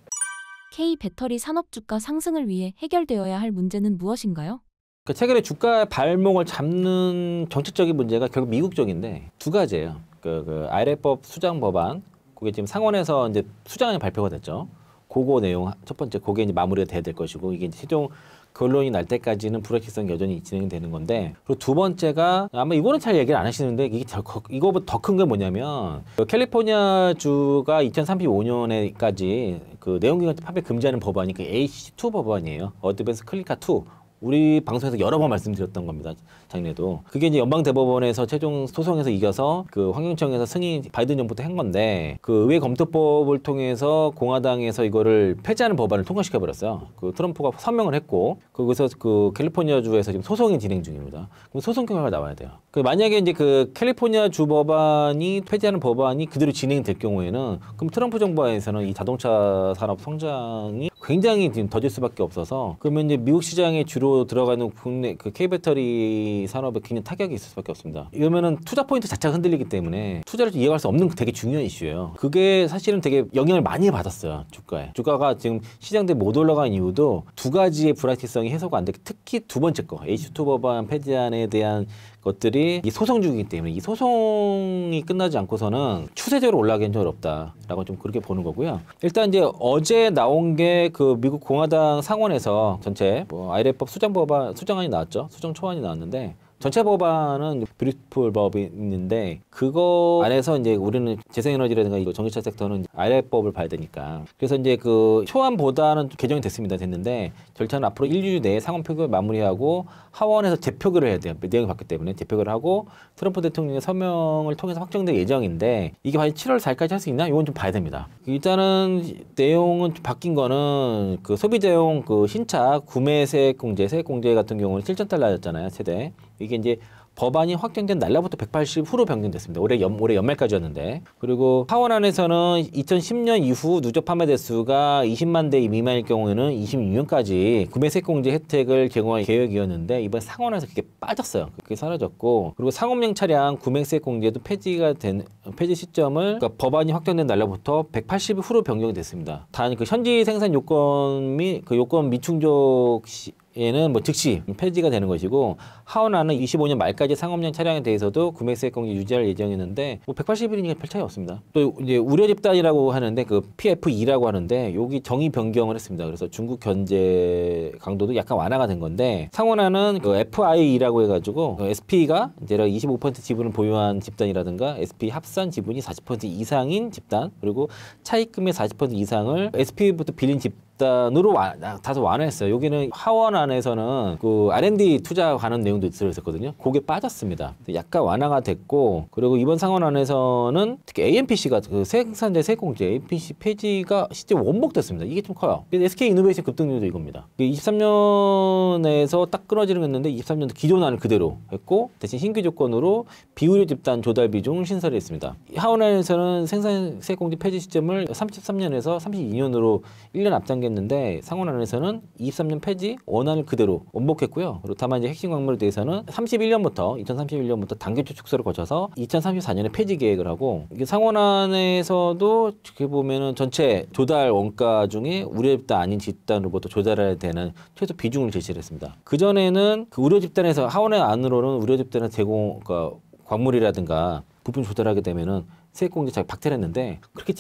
K 배터리 산업 주가 상승을 위해 해결되어야 할 문제는 무엇인가요? 그러니까 최근에 주가 발목을 잡는 정책적인 문제가 결국 미국 쪽인데 두 가지예요. 그 IRA법 수정 법안 그게 지금 상원에서 이제 수정안이 발표가 됐죠. 그거 내용 첫 번째 그게 이제 마무리가 돼야 될 것이고 이게 이제 최종 결론이 날 때까지는 불확실성 여전히 진행되는 건데 그리고 두 번째가 아마 이거는 잘 얘기를 안 하시는데 이거보다 더 큰 게 뭐냐면 캘리포니아 주가 2035년에까지 그 내연기관 판매 금지하는 법안이 그 AC2 법안이에요. 어드밴스 클리카 2 우리 방송에서 여러 번 말씀드렸던 겁니다. 작년에도. 그게 이제 연방대법원에서 최종 소송에서 이겨서 그 환경청에서 승인 바이든 정부도 한 건데 그 의회 검토법을 통해서 공화당에서 이거를 폐지하는 법안을 통과시켜 버렸어요. 그 트럼프가 서명을 했고 거기서 그 캘리포니아주에서 지금 소송이 진행 중입니다. 그럼 소송 결과가 나와야 돼요. 그 만약에 이제 그 캘리포니아 주 법안이 폐지하는 법안이 그대로 진행될 경우에는 그럼 트럼프 정부에서는 이 자동차 산업 성장이 굉장히 지금 더딜 수밖에 없어서 그러면 이제 미국 시장에 주로 들어가는 국내 그 K배터리 산업에 굉장히 타격이 있을 수밖에 없습니다. 이러면은 투자 포인트 자체가 흔들리기 때문에 투자를 이어갈 수 없는 되게 중요한 이슈예요. 그게 사실은 되게 영향을 많이 받았어요. 주가에. 주가가 지금 시장대에 못 올라간 이유도 두 가지의 불확실성이 해소가 안 되기 특히 두 번째 거 H2 법안 폐지안에 대한 것들이 이 소송 중이기 때문에 이 소송이 끝나지 않고서는 추세적으로 올라가기는 좀 어렵다라고 좀 그렇게 보는 거고요. 일단 이제 어제 나온 게 그 미국 공화당 상원에서 전체 뭐 아이레법 수정안이 나왔죠. 수정 초안이 나왔는데 전체 법안은 뷰티풀 법이 있는데 그거 안에서 이제 우리는 재생에너지라든가 이거 전기차 섹터는 아이레법을 봐야 되니까 그래서 이제 그 초안보다는 개정이 됐는데 절차는 앞으로 1주 내에 상원 표결 마무리하고 하원에서 재표결을 해야 돼요. 내용이 바뀌기 때문에 재표결을 하고 트럼프 대통령의 서명을 통해서 확정될 예정인데 이게 과연 7월 4일까지 할 수 있나? 이건 좀 봐야 됩니다. 일단은 내용은 바뀐 거는 그 소비자용 그 신차 구매세액 공제 같은 경우는 7,000달러였잖아요. 세대. 이게 이제 법안이 확정된 날로부터 180 후로 변경됐습니다. 올해 연말까지였는데. 그리고 하원안에서는 2010년 이후 누적 판매 대수가 20만 대 미만일 경우에는 26년까지 구매세액 공제 혜택을 제공할 계획이었는데 이번 상원에서 그게 빠졌어요. 그게 사라졌고 그리고 상업용 차량 구매세액 공제도 폐지 시점을 그러니까 법안이 확정된 날로부터 180일 후로 변경이 됐습니다. 단 그 현지 생산 요건 및 그 요건 미충족 얘는 뭐 즉시 폐지가 되는 것이고 하원안은 25년 말까지 상업용 차량에 대해서도 구매세액 공제 유지할 예정이었는데 뭐 180일이니까 별 차이 없습니다. 또 이제 우려 집단이라고 하는데 그 PF2라고 하는데 여기 정의 변경을 했습니다. 그래서 중국 견제 강도도 약간 완화가 된 건데 상원안은 그 FIE라고 해가지고 SP가 대략 25% 지분을 보유한 집단이라든가 SP 합산 지분이 40% 이상인 집단 그리고 차입금의 40% 이상을 SP부터 빌린 집단으로 다소 완화했어요. 여기는 하원 안에서는 그 R&D 투자 관한 내용도 들어있었거든요. 그게 빠졌습니다. 약간 완화가 됐고 그리고 이번 상원 안에서는 특히 AMPC가 그 생산자 세액공제 AMPC 폐지가 실제 원복됐습니다. 이게 좀 커요. SK 이노베이션 급등률도 이겁니다. 23년에서 딱 끊어지는 거 했는데 23년도 기존 안을 그대로 했고 대신 신규 조건으로 비의료 집단 조달 비중 신설을 했습니다. 하원 안에서는 생산 세액공제 폐지 시점을 33년에서 32년으로 1년 앞당겼는데 상원 안에서는 23년 폐지 원안을 그대로 원복했고요. 그리고 다만 이제 핵심 광물에 대해서는 2031년부터 단계적 축소를 거쳐서 2034년에 폐지 계획을 하고 이게 상원안에서도 어떻게 보면은 전체 조달 원가 중에 우려 집단 아닌 집단으로부터 조달해야 되는 최소 비중을 제시를 했습니다. 그 전에는 그 우려 집단에서 하원의 안으로는 우려 집단의 제공 그러니까 광물이라든가 부품 조달하게 되면은 세액공제 박탈을 했는데 그게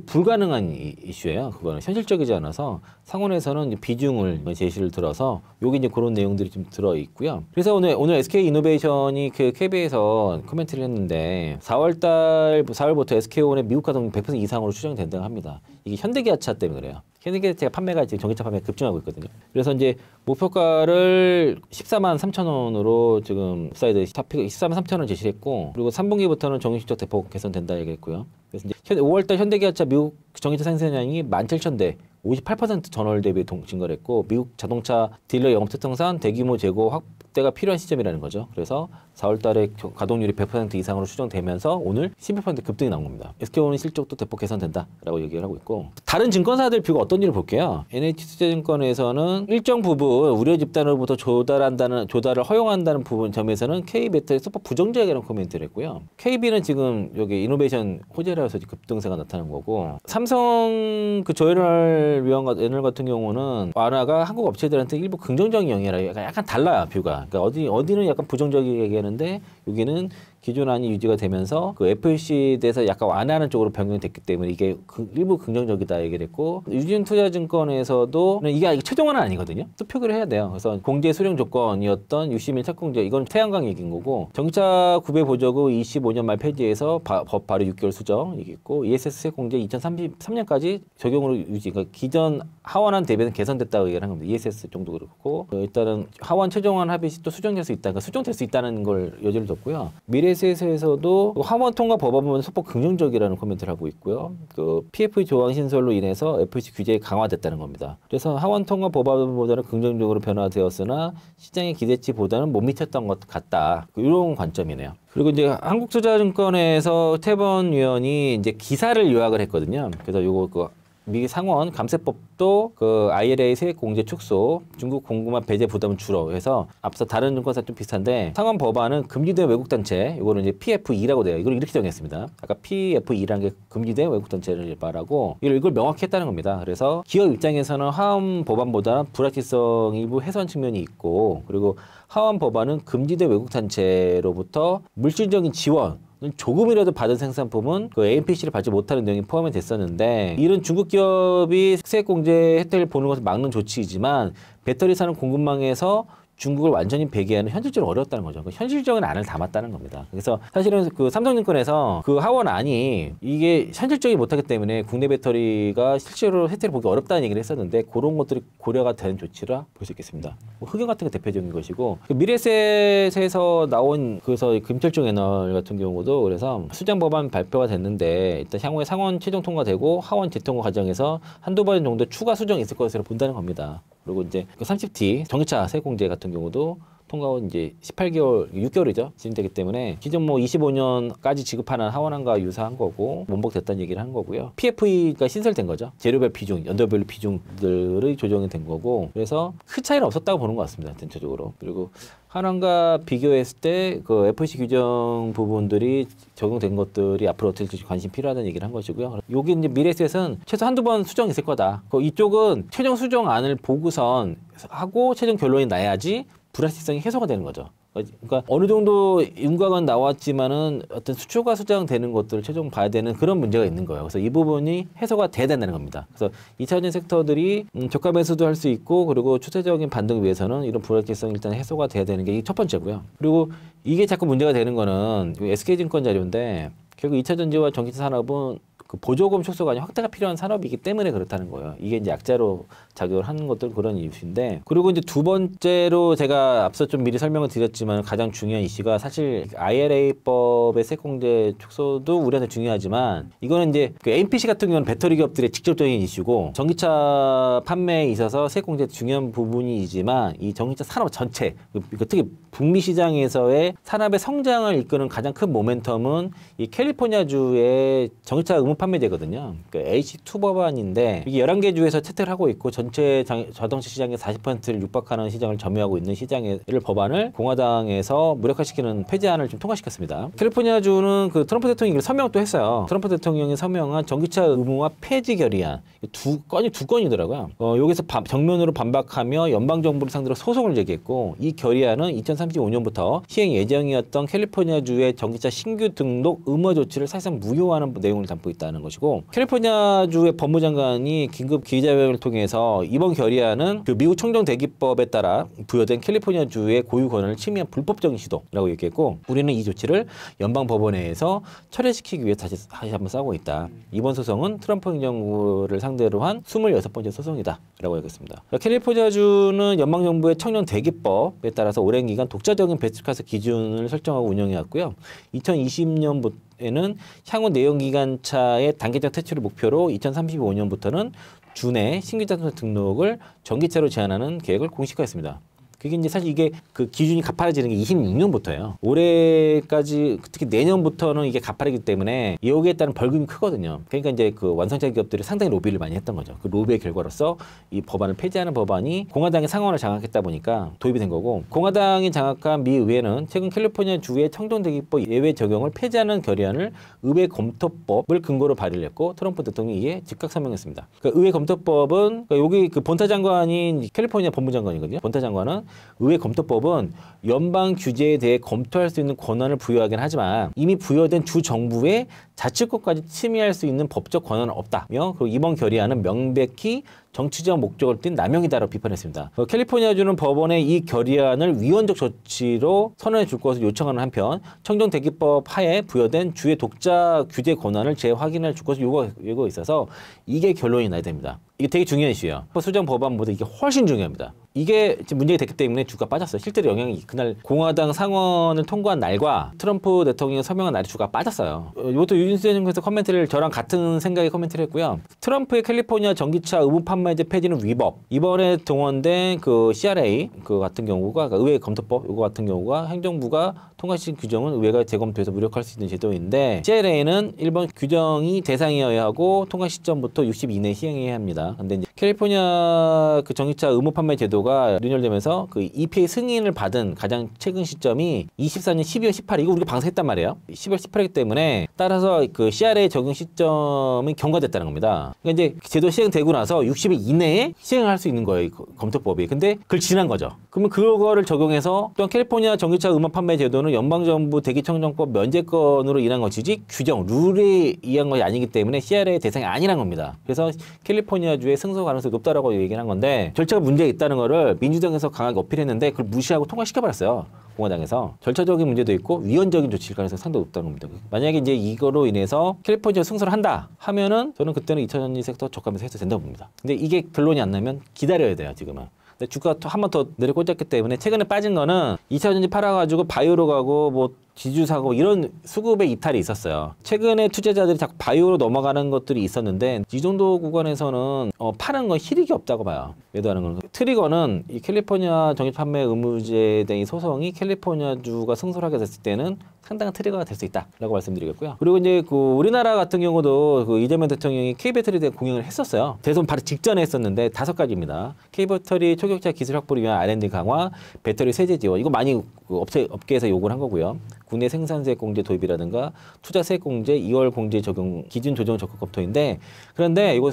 불가능한 이슈예요. 그거는 현실적이지 않아서 상원에서는 비중을 제시를 들어서 여기 이제 그런 내용들이 좀 들어 있고요. 그래서 오늘 SK 이노베이션이 그 KB에서 코멘트를 했는데 4월부터 SK온의 미국 가동 100% 이상으로 추정된다고 합니다. 이게 현대기아차 때문에 그래요. 현대기아차 판매가 지금 전기차 판매가 급증하고 있거든요. 그래서 이제 목표가를 14만 3천 원으로 지금 사이드 14만 3천 원 제시했고 그리고 3분기부터는 정유실적 대폭 개선된다 얘기했고요. 그래서 이제 5월달 현대기아차 미국 전기차 생산량이 17,000대 58% 전월 대비 증가를 했고 미국 자동차 딜러 영업 특성상 대규모 재고 확대가 필요한 시점이라는 거죠. 그래서 4월 달에 가동률이 100% 이상으로 추정되면서 오늘 11% 급등이 나온 겁니다. SK온의 실적도 대폭 개선된다라고 얘기를 하고 있고 다른 증권사들 뷰가 어떤지를 볼게요. NH투자증권에서는 일정 부분 우려 집단으로부터 조달을 허용한다는 부분 점에서는 K배터리 소폭 부정적이라는 코멘트를 했고요. KB는 지금 여기 이노베이션 호재라서 급등세가 나타난 거고 삼성 그 조현을 위한 애널 같은 경우는 완화가 한국 업체들한테 일부 긍정적인 영향이라 약간 달라요 뷰가. 그러니까 어디는 약간 부정적이게 얘기하는데 여기는 기존안이 유지가 되면서 그 FEC에 대해서 약간 완화하는 쪽으로 변경됐기 때문에 이게 일부 긍정적이다 얘기를 했고, 유진투자증권에서도 이게 최종안은 아니거든요. 또 표기를 해야 돼요. 그래서 공제 수령 조건이었던 유시민 착공제, 이건 태양광 얘기인 거고, 전기차 구배 보조금 25년 말 폐지해서 법 발효 6개월 수정 얘기했고, ESS 세공제 2033년까지 적용으로 유지. 그러니까 기존 하원안 대비는 개선됐다고 얘기를 한 겁니다. ESS 정도 그렇고, 일단은 하원 최종안 합의시 또 수정될 수 있다. 그러니까 수정될 수 있다는 걸 여지를 뒀고요. 미래세에서도 하원 통과 법안은 소폭 긍정적이라는 코멘트를 하고 있고요. 그 PF 조항 신설로 인해서 FEC 규제가 강화됐다는 겁니다. 그래서 하원 통과 법안보다는 긍정적으로 변화되었으나 시장의 기대치보다는 못 미쳤던 것 같다. 이런 관점이네요. 그리고 이제 한국투자증권에서 태번 위원이 이제 기사를 요약을 했거든요. 그래서 요거 미 상원 감세법도 그 IRA 세액 공제 축소, 중국 공급망 배제 부담을 줄여 해서 앞서 다른 증권사 좀 비슷한데, 상원 법안은 금지된 외국 단체, 이거는 이제 PFE라고 돼요. 이걸 이렇게 정했습니다. 아까 PFE라는 게 금지된 외국 단체를 말하고 이걸 명확히 했다는 겁니다. 그래서 기업 입장에서는 하원 법안보다 불확실성 일부 해소한 측면이 있고, 그리고 하원 법안은 금지된 외국 단체로부터 물질적인 지원 조금이라도 받은 생산품은 그 AMPC를 받지 못하는 내용이 포함이 됐었는데, 이런 중국 기업이 세액공제 혜택을 보는 것을 막는 조치이지만 배터리 사는 공급망에서 중국을 완전히 배제하는 현실적으로 어려웠다는 거죠. 그 현실적인 안을 담았다는 겁니다. 그래서 사실은 그 삼성증권에서 그 하원안이 이게 현실적이 못하기 때문에 국내 배터리가 실제로 혜택을 보기 어렵다는 얘기를 했었는데, 그런 것들이 고려가 되는 조치라 볼 수 있겠습니다. 뭐 흑연 같은 게 대표적인 것이고, 그 미래셋에서 나온 그래서 금철중 에너지 같은 경우도 그래서 수장 법안 발표가 됐는데, 일단 향후에 상원 최종 통과되고 하원 재통과 과정에서 한두 번 정도 추가 수정이 있을 것으로 본다는 겁니다. 그리고 이제 그 30T 전기차 세공제 같은 경우도 통과 이제 18개월, 6개월이죠. 진행되기 때문에 기존 뭐 25년까지 지급하는 하원안과 유사한 거고 원복됐다는 얘기를 한 거고요. PFE가 신설된 거죠. 재료별 비중, 연도별 비중들이 조정이 된 거고, 그래서 큰 차이는 없었다고 보는 것 같습니다. 전체적으로. 그리고 한원과 비교했을 때 그 FEC 규정 부분들이 적용된 것들이 앞으로 어떻게 될지 관심 필요하다는 얘기를 한 것이고요. 여기 이제 미래에셋은 최소 한두 번 수정 있을 거다. 이쪽은 최종 수정안을 보고선 하고 최종 결론이 나야지 불확실성이 해소가 되는 거죠. 그러니까 어느 정도 윤곽은 나왔지만은 어떤 수초가 수정되는 것들을 최종 봐야 되는 그런 문제가 있는 거예요. 그래서 이 부분이 해소가 돼야 된다는 겁니다. 그래서 2차전 섹터들이 저가 매수도 할 수 있고, 그리고 추세적인 반등 위해서는 이런 불확실성이 일단 해소가 돼야 되는 게 첫 번째고요. 그리고 이게 자꾸 문제가 되는 거는 SK증권 자료인데, 결국 2차 전지와 전기차 산업은 그 보조금 축소가 아니라 확대가 필요한 산업이기 때문에 그렇다는 거예요. 이게 이제 약자로 작용을 하는 것들은 그런 이유인데, 그리고 이제 두 번째로 제가 앞서 좀 미리 설명을 드렸지만 가장 중요한 이슈가 사실 IRA법의 세공제 축소도 우리한테 중요하지만, 이거는 이제 그 AMPC 같은 경우는 배터리 기업들의 직접적인 이슈고, 전기차 판매에 있어서 세공제 중요한 부분이지만 이 전기차 산업 전체, 특히 북미 시장에서의 산업의 성장을 이끄는 가장 큰 모멘텀은 이 캘리포니아주의 전기차 의무 판매제거든요. 그 H2 법안인데 이게 11개 주에서 채택을 하고 있고, 전체 자동차 시장의 40%를 육박하는 시장을 점유하고 있는 시장의 법안을 공화당에서 무력화시키는 폐지안을 좀 통과시켰습니다. 캘리포니아주는 그 트럼프 대통령이 서명도 했어요. 트럼프 대통령이 서명한 전기차 의무화 폐지 결의안 두 건이더라고요. 여기서 정면으로 반박하며 연방 정부를 상대로 소송을 제기했고, 이 결의안은 2035년부터 시행 예정이었던 캘리포니아주의 전기차 신규 등록 의무 조치를 사실상 무효하는 내용을 담고 있다는 것이고, 캘리포니아주의 법무장관이 긴급 기자회견을 통해서 이번 결의안은 그 미국 청정대기법에 따라 부여된 캘리포니아주의 고유 권한을 침해한 불법적인 시도라고 얘기했고, 우리는 이 조치를 연방 법원에서 철회시키기 위해 다시 한번 싸우고 있다. 이번 소송은 트럼프 행정부를 상대로 한 26번째 소송이다 라고 얘기했습니다. 캘리포니아주는 연방정부의 청정대기법에 따라서 오랜 기간 독자적인 배출가스 기준을 설정하고 운영해왔고요. 2020년부터는 향후 내연기관차의 단계적 퇴출을 목표로 2035년부터는 주내 신규 자동차 등록을 전기차로 제한하는 계획을 공식화했습니다. 그게 이제 사실 이게 그 기준이 가파라지는 게 26년부터예요. 올해까지, 특히 내년부터는 이게 가파르기 때문에 여기에 따른 벌금이 크거든요. 그러니까 이제 그 완성차 기업들이 상당히 로비를 많이 했던 거죠. 그 로비의 결과로서 이 법안을 폐지하는 법안이 공화당의 상원을 장악했다 보니까 도입이 된 거고, 공화당이 장악한 미 의회는 최근 캘리포니아 주의 청정대기법 예외 적용을 폐지하는 결의안을 의회 검토법을 근거로 발의를 했고, 트럼프 대통령이 이에 즉각 서명했습니다. 그 의회 검토법은 여기 그 본타 장관인 캘리포니아 법무장관이거든요. 본타 장관은 의회 검토법은 연방 규제에 대해 검토할 수 있는 권한을 부여하긴 하지만 이미 부여된 주 정부의 자치권까지 침해할 수 있는 법적 권한은 없다며 그리고 이번 결의안은 명백히 정치적 목적을 띤 남용이다라고 비판했습니다. 캘리포니아주는 법원의 이 결의안을 위헌적 조치로 선언해 줄 것을 요청하는 한편 청정대기법 하에 부여된 주의 독자 규제 권한을 재확인해 줄 것을 요구하고 있어서 이게 결론이 나야 됩니다. 이게 되게 중요한 이슈예요. 수정 법안보다 이게 훨씬 중요합니다. 이게 지금 문제가 됐기 때문에 주가 빠졌어요. 실제로 영향이 그날 공화당 상원을 통과한 날과 트럼프 대통령이 서명한 날에 주가 빠졌어요. 이것도 유진수님께서 코멘트를 저랑 같은 생각의 코멘트를 했고요. 트럼프의 캘리포니아 전기차 의무 판매제 폐지는 위법. 이번에 동원된 그 CRA 그 같은 경우가 그러니까 의회 검토법 이거 같은 경우가 행정부가 통과시킨 규정은 의회가 재검토해서 무력화할 수 있는 제도인데 CRA는 일본 규정이 대상이어야 하고 통과 시점부터 60일 이내에 시행해야 합니다. 근데 이제 캘리포니아 그 전기차 의무 판매 제도가 리뉴얼되면서 그 EPA 승인을 받은 가장 최근 시점이 24년 12월 18일 이거 우리가 방송했단 말이에요. 10월 18일이기 때문에 따라서 그 CRA 적용 시점이 경과됐다는 겁니다. 그러니까 이제 제도 시행되고 나서 60일 이내에 시행할 수 있는 거예요. 검토법이. 근데 그걸 지난 거죠. 그러면 그거를 적용해서 또한 캘리포니아 전기차 의무 판매 제도는 연방정부 대기청정법 면제권으로 인한 것이지 규정, 룰에 의한 것이 아니기 때문에 CRA 대상이 아니란 겁니다. 그래서 캘리포니아주의 승소 가능성이 높다라고 얘기를 한 건데 절차가 문제가 있다는 거를 민주당에서 강하게 어필했는데 그걸 무시하고 통과시켜버렸어요. 공화당에서 절차적인 문제도 있고 위헌적인 조치일 가능성이 상당히 높다는 겁니다. 만약에 이제 이거로 인해서 캘리포니아 승소를 한다 하면은 저는 그때는 2000년 섹터 저가면서 해도 된다고 봅니다. 근데 이게 결론이 안 나면 기다려야 돼요, 지금은. 근데 주가 한 번 더 내려꽂았기 때문에 최근에 빠진 거는 2차전지 팔아가지고 바이오로 가고 뭐 지주 사고 이런 수급의 이탈이 있었어요. 최근에 투자자들이 자꾸 바이오로 넘어가는 것들이 있었는데 이 정도 구간에서는 파는 건 실익이 없다고 봐요. 매도하는 건. 트리거는 이 캘리포니아 전기 판매 의무제에 대한 이 소송이 캘리포니아주가 승소를 하게 됐을 때는 상당한 트리거가 될 수 있다라고 말씀드리겠고요. 그리고 이제 그 우리나라 같은 경우도 그 이재명 대통령이 K배터리에 대한 공약을 했었어요. 대선 바로 직전에 했었는데 5가지입니다. K배터리 초격차 기술 확보를 위한 R&D 강화, 배터리 세제 지원 이거 많이 그 업계에서 요구를 한 거고요. 국내 생산세 공제 도입이라든가 투자세 공제 2월 공제 적용 기준 조정 적극 검토인데 그런데 이거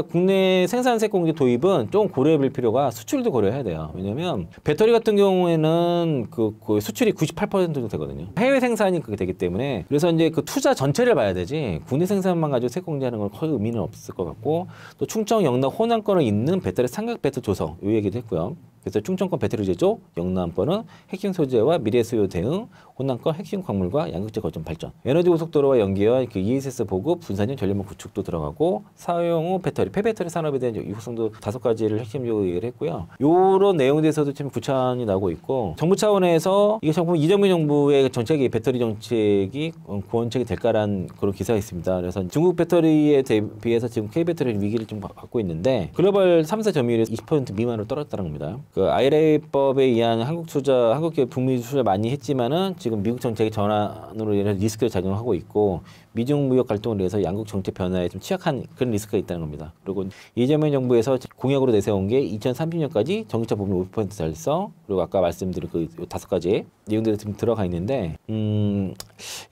국내 생산세 공제 도입은 좀 고려해 볼 필요가 수출도 고려해야 돼요. 왜냐면 배터리 같은 경우에는 그 수출이 98% 정도 되거든요. 해외 생산이 그게 되기 때문에 그래서 이제 그 투자 전체를 봐야 되지 국내 생산만 가지고 세 공제하는 건 거의 의미는 없을 것 같고 또 충청 영남 호남권을 잇는 배터리 삼각 배터 조성 이 얘기도 했고요. 그래서 충청권 배터리 제조, 영남권은 핵심 소재와 미래 수요 대응, 호남권 핵심 광물과 양극재 거점 발전, 에너지 고속도로와 연계한 그 ESS 보급, 분산형 전력망 구축도 들어가고 사용 후 배터리, 폐배터리 산업에 대한 유효성도 5가지를 핵심적으로 얘기를 했고요. 요런 내용에 대해서도 지금 구찬이 나오고 있고 정부 차원에서 이게 정부 이재명 정부의 정책이 배터리 정책이 구원책이 될까라는 그런 기사가 있습니다. 그래서 중국 배터리에 비해서 지금 K배터리 위기를 좀 받고 있는데 글로벌 3사 점유율이 20% 미만으로 떨어졌다는 겁니다. 그 IRA법에 의한 한국 기업 북미 투자 많이 했지만은 지금 미국 정책의 전환으로 인해서 리스크를 작용하고 있고 미중 무역 갈등을 위해서 양국 정책 변화에 좀 취약한 그런 리스크가 있다는 겁니다. 그리고 이재명 정부에서 공약으로 내세운 게 2030년까지 전기차 부분 50% 달성 그리고 아까 말씀드린 그 5가지 내용들이 지금 들어가 있는데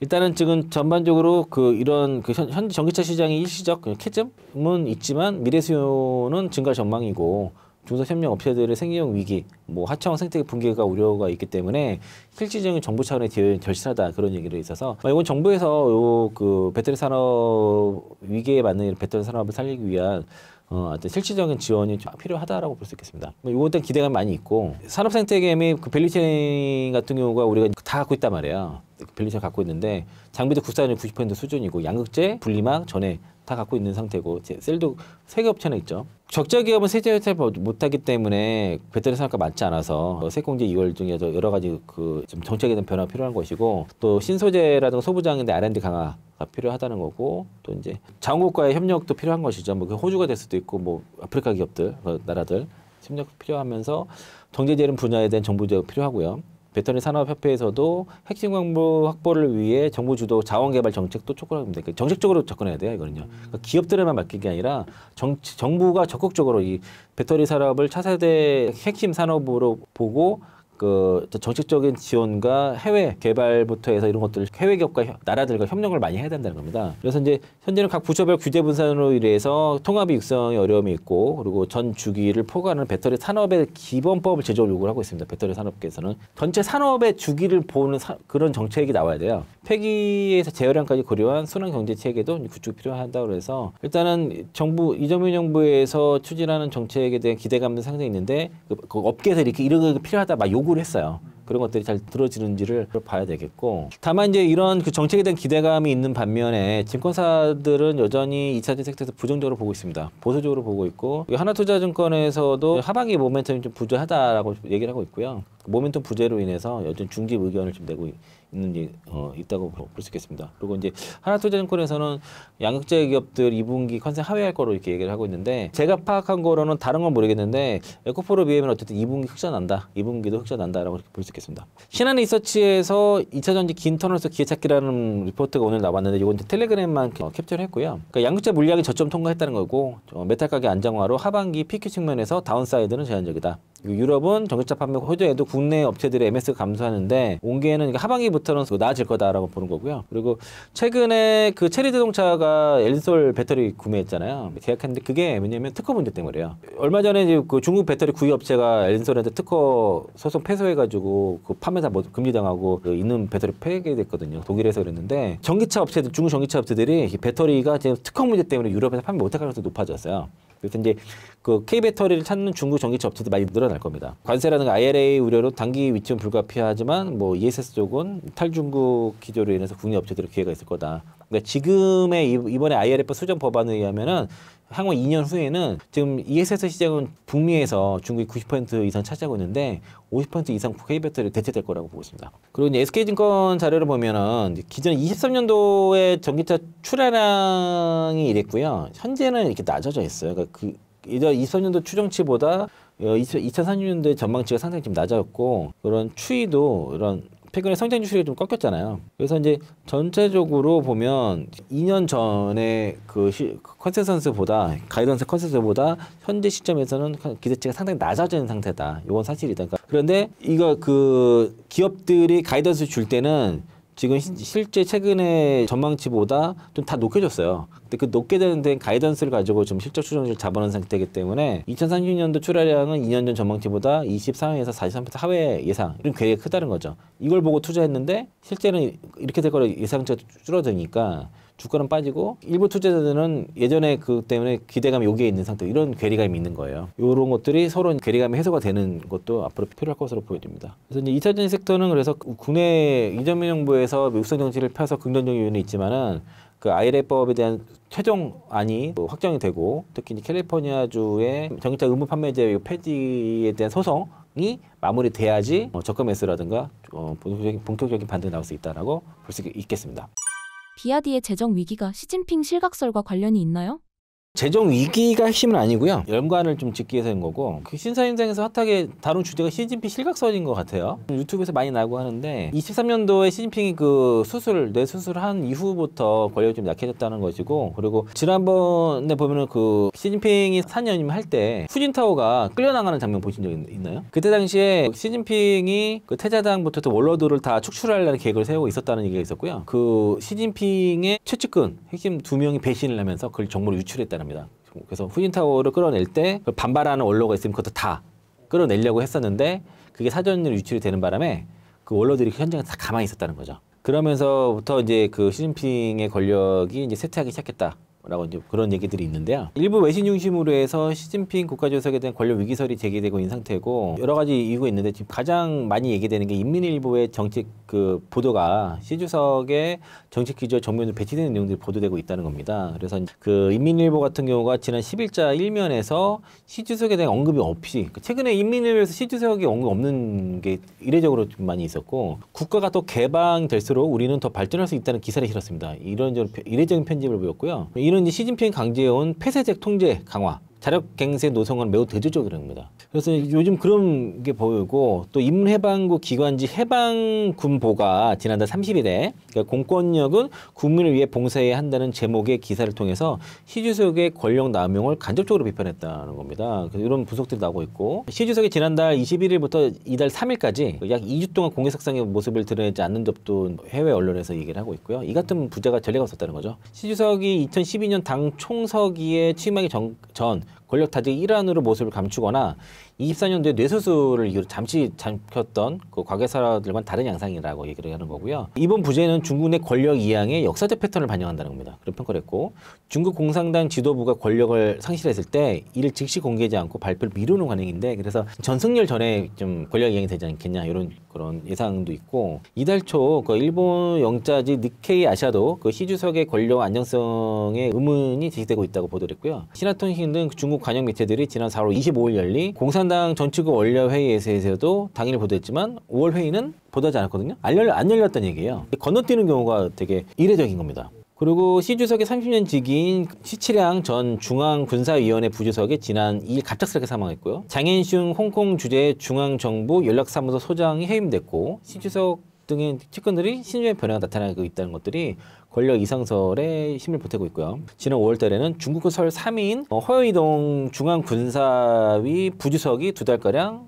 일단은 지금 전반적으로 그 이런 그 현재 전기차 시장의 일시적 캐즘은 있지만 미래 수요는 증가 전망이고 중소협력 업체들의 생계형 위기, 뭐 하청 생태계 붕괴가 우려가 있기 때문에 실질적인 정부 차원의 절실하다 그런 얘기를 있어서 이건 정부에서 요 그 배터리 산업 위기에 맞는 배터리 산업을 살리기 위한 어떤 실질적인 지원이 좀 필요하다라고 볼 수 있겠습니다. 이거에 대한 기대가 많이 있고 산업 생태계 및 그 밸류체인 같은 경우가 우리가 다 갖고 있단 말이에요. 밸류체인 갖고 있는데 장비도 국산이 90% 수준이고 양극재, 분리막, 전해 다 갖고 있는 상태고 셀도 3개 업체나 있죠. 적자 기업은 세제 혜택 못하기 때문에 배터리 산업가 많지 않아서 세공제 2월 중에 여러 가지 그 좀 정책에 대한 변화가 필요한 것이고 또 신소재라든가 소부장인데 R&D 강화가 필요하다는 거고 또 이제 자원국과의 협력도 필요한 것이죠. 뭐 호주가 될 수도 있고 뭐 아프리카 기업들 나라들 협력 필요하면서 정제재련 분야에 대한 정부 제휴가 필요하고요. 배터리 산업협회에서도 핵심 광물 확보를 위해 정부 주도 자원개발 정책도 촉구합니다. 그러니까 정책적으로 접근해야 돼요, 이거는요. 그러니까 기업들에만 맡긴 게 아니라 정부가 적극적으로 이 배터리 산업을 차세대 핵심 산업으로 보고 그 정책적인 지원과 해외 개발부터 해서 이런 것들 해외 기업과 나라들과 협력을 많이 해야 된다는 겁니다. 그래서 이제 현재는 각 부처별 규제 분산으로 인해서 통합이 육성에 어려움이 있고 그리고 전 주기를 포괄하는 배터리 산업의 기본법을 제정을 요구를 하고 있습니다. 배터리 산업계에서는 전체 산업의 주기를 보는 그런 정책이 나와야 돼요. 폐기에서 재활용까지 고려한 순환 경제 체계도 구축 필요하다고 해서 일단은 정부 이재명 정부에서 추진하는 정책에 대한 기대감도 상당히 있는데 그 업계에서 이렇게 이런 게 필요하다 막 요구를 했어요. 그런 것들이 잘 들어지는지를 봐야 되겠고 다만 이제 이런 그 정책에 대한 기대감이 있는 반면에 증권사들은 여전히 2차전 섹터에서 부정적으로 보고 있습니다. 보수적으로 보고 있고 하나투자증권에서도 하반기 모멘텀이 좀 부재하다라고 얘기를 하고 있고요. 모멘텀 부재로 인해서 여전히 중립 의견을 좀 내고 있다고 볼 수 있겠습니다. 그리고 이제 하나투자증권에서는 양극재 기업들 2분기 컨센 하회할 거로 이렇게 얘기를 하고 있는데 제가 파악한 거로는 다른 건 모르겠는데 에코프로 BM은 어쨌든 2분기 흑자난다. 2분기도 흑자난다라고 볼 수 있겠습니다. 신한리서치에서 2차전지 긴 터널 속 기회찾기라는 리포트가 오늘 나왔는데 이건 텔레그램만 캡처를 했고요. 그러니까 양극재 물량이 저점 통과했다는 거고 메탈 가격 안정화로 하반기 PQ 측면에서 다운사이드는 제한적이다. 유럽은 전기차 판매 호조에도 국내 업체들의 MS가 감소하는데 온기에는 하반기부터는 나아질 거다라고 보는 거고요. 그리고 최근에 그 체리 자동차가 엔솔 배터리 구매했잖아요. 계약했는데 그게 왜냐면 특허 문제 때문이에요. 얼마 전에 이제 그 중국 배터리 구입 업체가 엔솔한테 특허 소송 패소해가지고 그 판매 다 금지당하고 그 있는 배터리 폐기됐거든요. 독일에서 그랬는데 전기차 업체들 중국 전기차 업체들이 배터리가 지금 특허 문제 때문에 유럽에서 판매 못할 가능성이 높아졌어요. 그래서 이제 그 K 배터리를 찾는 중국 전기차 업체도 많이 늘어날 겁니다. 관세라든가 IRA 우려로 단기 위치는 불가피하지만 뭐 ESS 쪽은 탈중국 기조로 인해서 국내 업체들의 기회가 있을 거다. 그러니까 지금의 이번에 IRA 수정 법안에 의하면은 향후 2년 후에는 지금 ESS 시장은 북미에서 중국이 90% 이상 차지하고 있는데 50% 이상 K 배터리 대체될 거라고 보고 있습니다. 그리고 이제 SK증권 자료를 보면은 기존 23년도에 전기차 출하량이 이랬고요. 현재는 이렇게 낮아져 있어요. 그러니까 그 23년도 추정치보다 2030년도의 전망치가 상당히 좀 낮아졌고 그런 추이도 이런 최근에 성장 추이가 좀 꺾였잖아요. 그래서 이제 전체적으로 보면 2년 전에 그 컨센서스보다 가이던스 컨센서스보다 현재 시점에서는 기대치가 상당히 낮아지는 상태다. 이건 사실이다. 그런데 이거 그 기업들이 가이던스 줄 때는 지금 실제 최근에 전망치보다 좀 다 높여졌어요. 근데 그 높게 되는 가이던스를 가지고 좀 실적 추정치를 잡아놓은 상태이기 때문에 2030년도 출하량은 2년 전 전망치보다 23에서 43% 하회 예상 이런 괴리가 크다는 거죠. 이걸 보고 투자했는데 실제는 이렇게 될 거라 예상치가 줄어드니까 주가는 빠지고 일부 투자자들은 예전에 그 때문에 기대감이 여기에 있는 상태 이런 괴리감이 있는 거예요. 이런 것들이 서로 괴리감이 해소가 되는 것도 앞으로 필요할 것으로 보여집니다. 그래서 이제 2차전지 섹터는 그래서 국내 이재명 정부에서 육성 정치를 펴서 긍정적인 요인이 있지만은 그 IRA법에 대한 최종안이 확정이 되고 특히 이제 캘리포니아주의 전기차 의무 판매제 폐지에 대한 소송이 마무리돼야지 저가 매수라든가 본격적인 반등이 나올 수 있다라고 볼 수 있겠습니다. 비아디의 재정 위기가 시진핑 실각설과 관련이 있나요? 재정 위기가 핵심은 아니고요. 연관을 좀 짓기 위해서인 거고 그 신사임당에서 핫하게 다룬 주제가 시진핑 실각설인 것 같아요. 유튜브에서 많이 나오고 하는데 23년도에 시진핑이 그 뇌 수술한 이후부터 권력이 좀 약해졌다는 것이고 그리고 지난번에 보면은 그 시진핑이 4년임 할 때 후진타오가 끌려나가는 장면 보신 적 있나요? 그때 당시에 시진핑이 그 태자당부터 원로들을 다 축출하려는 계획을 세우고 있었다는 얘기가 있었고요. 그 시진핑의 최측근 핵심 2명이 배신을 하면서 그걸 정보를 유출했다는 겁니다. 그래서 후진타오를 끌어낼 때 반발하는 원로가 있으면 그것도 다 끌어내려고 했었는데 그게 사전으로 유출이 되는 바람에 그 원로들이 현장에 다 가만히 있었다는 거죠. 그러면서부터 이제 그 시진핑의 권력이 이제 쇠퇴하기 시작했다. 라고 이제 그런 얘기들이 있는데요. 일부 외신 중심으로 해서 시진핑 국가주석에 대한 권력 위기설이 제기되고 있는 상태고 여러 가지 이유가 있는데 지금 가장 많이 얘기되는 게 인민일보의 정책 그 보도가 시 주석의 정책 기조 정면으로 배치되는 내용들이 보도되고 있다는 겁니다. 그래서 그 인민일보 같은 경우가 지난 10일자 1면에서 시 주석에 대한 언급이 없이 최근에 인민일보에서 시 주석이 언급 없는 게 이례적으로 좀 많이 있었고 국가가 더 개방될수록 우리는 더 발전할 수 있다는 기사를 실었습니다. 이런 이례적인 편집을 보였고요. 이는 시진핑 강제해온 폐쇄적 통제 강화, 자력갱생 노선은 매우 대조적이라는 겁니다. 그래서 요즘 그런 게 보이고 또 인민해방구 기관지 해방군보가 지난달 30일에 그러니까 공권력은 국민을 위해 봉사해야 한다는 제목의 기사를 통해서 시 주석의 권력 남용을 간접적으로 비판했다는 겁니다. 그래서 이런 분석들이 나오고 있고 시 주석이 지난달 21일부터 이달 3일까지 약 2주 동안 공개석상의 모습을 드러내지 않는 점도 해외 언론에서 얘기를 하고 있고요. 이 같은 부자가 전례가 없었다는 거죠. 시 주석이 2012년 당 총서기에 취임하기 전 권력 타직 일환으로 모습을 감추거나 24년도에 뇌수술을 이유로 잠시 잠겼던 그 과거사들과는 다른 양상이라고 얘기를 하는 거고요. 이번 부재는 중국 내 권력 이양의 역사적 패턴을 반영한다는 겁니다. 그런 평가를 했고 중국 공산당 지도부가 권력을 상실했을 때 이를 즉시 공개하지 않고 발표를 미루는 관행인데 그래서 전승열 전에 좀 권력 이양이 되지 않겠냐 이런 그런 예상도 있고 이달 초 그 일본 영자지 니케이 아시아도 그 시 주석의 권력 안정성에 의문이 제기되고 있다고 보도를 했고요. 신화통신 등 중국 관영 매체들이 지난 4월 25일 열린 공산당 전체국 원내 회의에서도 당일 보도했지만 5월 회의는 보도하지 않았거든요. 안 열렸다는 얘기예요. 건너뛰는 경우가 되게 이례적인 겁니다. 그리고 시 주석의 30년 직위인 시치량 전 중앙군사위원회 부주석이 지난 2일 갑작스럽게 사망했고요. 장앤슝 홍콩 주재 중앙정부 연락사무소 소장이 해임됐고 시 주석 등의 측근들이 신념의 변화가 나타나고 있다는 것들이 권력 이상설에 힘을 보태고 있고요. 지난 5월 달에는 중국 설 3위인 허여이동 중앙군사위 부주석이 2달가량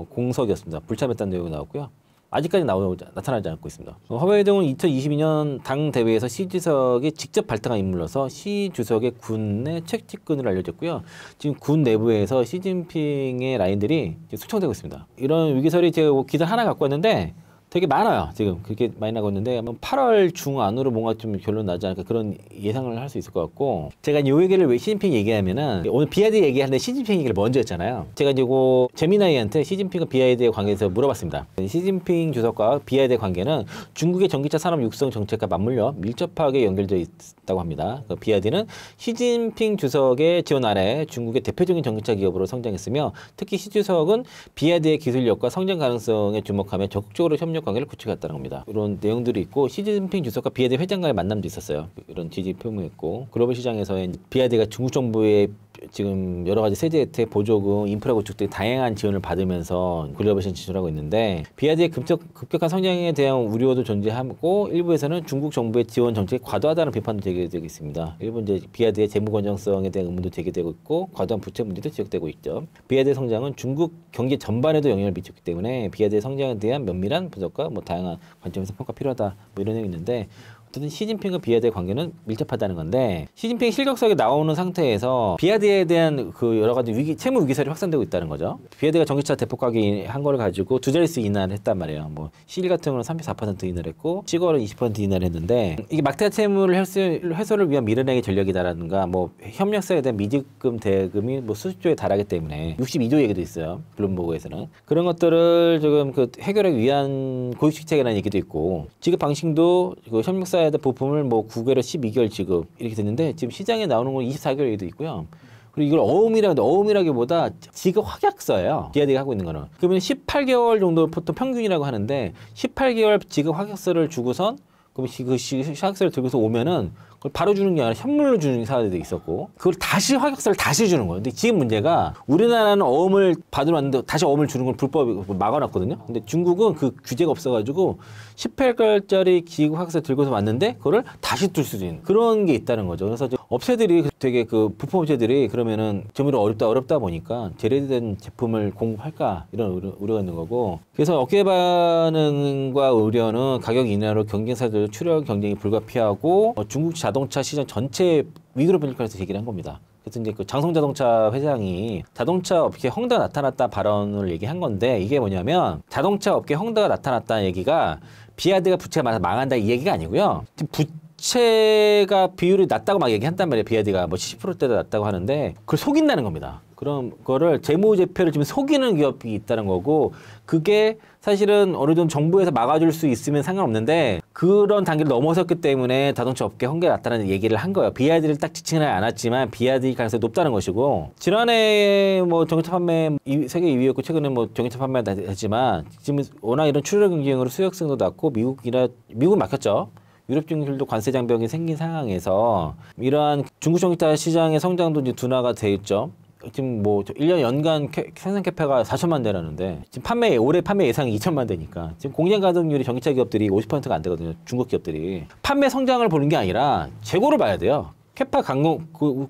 공석이었습니다. 불참했다는 내용이 나왔고요. 아직까지 나타나지 않고 있습니다. 허여이동은 2022년 당 대회에서 시 주석이 직접 발탁한 인물로서 시 주석의 군내 책찍근으로 알려졌고요. 지금 군 내부에서 시진핑의 라인들이 숙청되고 있습니다. 이런 위기설이 제가 기사 하나 갖고 왔는데 되게 많아요. 지금 그렇게 많이 나고 있는데 8월 중 안으로 뭔가 좀 결론 나지 않을까 그런 예상을 할 수 있을 것 같고 제가 이 얘기를 왜 시진핑 얘기하면은 오늘 비아이드 얘기하는데 시진핑 얘기를 먼저 했잖아요. 제가 이거 재미나이한테 시진핑과 비아이드의 관계에서 물어봤습니다. 시진핑 주석과 비아이드의 관계는 중국의 전기차 산업 육성 정책과 맞물려 밀접하게 연결되어 있다고 합니다. 비아이드는 시진핑 주석의 지원 아래 중국의 대표적인 전기차 기업으로 성장했으며 특히 시 주석은 비아이드의 기술력과 성장 가능성에 주목하며 적극적으로 협력 관계를 구축했다는 겁니다. 이런 내용들이 있고 시진핑 주석과 비아이드 회장과의 만남도 있었어요. 이런 지지 표명했고 글로벌 시장에서의 비아이드가 중국 정부의 지금 여러 가지 세제 혜택, 보조금, 인프라 구축 등 다양한 지원을 받으면서 글로벌 시장 진출하고 있는데 비아이드의 급격한 성장에 대한 우려도 존재하고 일부에서는 중국 정부의 지원 정책이 과도하다는 비판도 제기되고 있습니다. 일부 이제 비아이드의 재무 건전성에 대한 의문도 제기되고 있고 과도한 부채 문제도 지적되고 있죠. 비아이드의 성장은 중국 경제 전반에도 영향을 미쳤기 때문에 비아이드의 성장에 대한 면밀한 분석과 다양한 관점에서 평가 필요하다 이런 내용이 있는데 어쨌든 시진핑과 비아이드의 관계는 밀접하다는 건데 시진핑 실격석에 나오는 상태에서 비아이드에 대한 그 여러 가지 채무 위기설이 확산되고 있다는 거죠. 비아이드가 전기차 대폭 가격 한 거를 가지고 두 자릿수 인하를 했단 말이에요. 시일 같은 경우는 34% 인하를 했고 시걸은 20% 인하를 했는데 이게 막대한 채무를 해소를 위한 밀어내기 전략이다라든가 협력사에 대한 미지급 대금이 수십조에 달하기 때문에 62조 얘기도 있어요. 블룸버그에서는 그런 것들을 지금 그 해결하기 위한 고육식책이라는 얘기도 있고 지급 방식도 그 협력사에 대한 부품을 9개월 12개월 지급 이렇게 됐는데 지금 시장에 나오는 건 24개월 얘기도 있고요. 그리고 이걸 어음이라기보다 지급 확약서예요. 비아이드가 하고 있는 거는. 그러면 18개월 정도 보통 평균이라고 하는데 18개월 지급 확약서를 주고선 그럼 그 확약서를 들고서 오면은 그걸 바로 주는 게 아니라 현물로 주는 사례도 있었고 그걸 다시 확약서를 다시 주는 거예요. 근데 지금 문제가 우리나라는 어음을 받으러 왔는데 다시 어음을 주는 건 불법이고 막아놨거든요. 근데 중국은 그 규제가 없어가지고 18개월짜리 지급 확약서 들고서 왔는데 그거를 다시 둘 수도 있는 그런 게 있다는 거죠. 그래서 업체들이 되게 그 부품업체들이 그러면은 점유로 어렵다 보니까 제대된 제품을 공급할까 이런 우려가 있는 거고 그래서 어깨 반응과 우려는 가격 인하로 경쟁사들 출혈 경쟁이 불가피하고 중국 자동차 시장 전체 위기로 변할 거라서 얘기를 한 겁니다. 그래서 이제 그 장성자동차 회장이 자동차 업계 헝다가 나타났다 발언을 얘기한 건데 이게 뭐냐면 자동차 업계 헝다가 나타났다는 얘기가 비아이드가 부채가 망한다 이 얘기가 아니고요. 부채가 비율이 낮다고 막 얘기한단 말이에요. 비아이드가 70%대도 낮다고 하는데 그걸 속인다는 겁니다. 그런 거를 재무제표를 지금 속이는 기업이 있다는 거고 그게 사실은 어느 정도 정부에서 막아줄 수 있으면 상관없는데 그런 단계를 넘어섰기 때문에 자동차 업계 헝개가 나타나는 얘기를 한 거예요. 비아이드를 딱 지칭은 않았지만 비아이드 가능성이 높다는 것이고 지난해 전기차 판매 세계 2위였고 최근에 전기차 판매가 됐지만 지금 워낙 이런 출혈 경쟁으로 수익성도 낮고 미국은 막혔죠. 유럽 증시들도 관세 장벽이 생긴 상황에서 이러한 중국 전기차 시장의 성장도 이제 둔화가 돼 있죠. 지금 뭐 1년 연간 생산 캐파가 4천만 대라는데 지금 올해 판매 예상이 2천만 대니까 지금 공장 가동률이 전기차 기업들이 50%가 안 되거든요. 중국 기업들이. 판매 성장을 보는 게 아니라 재고를 봐야 돼요. 캐파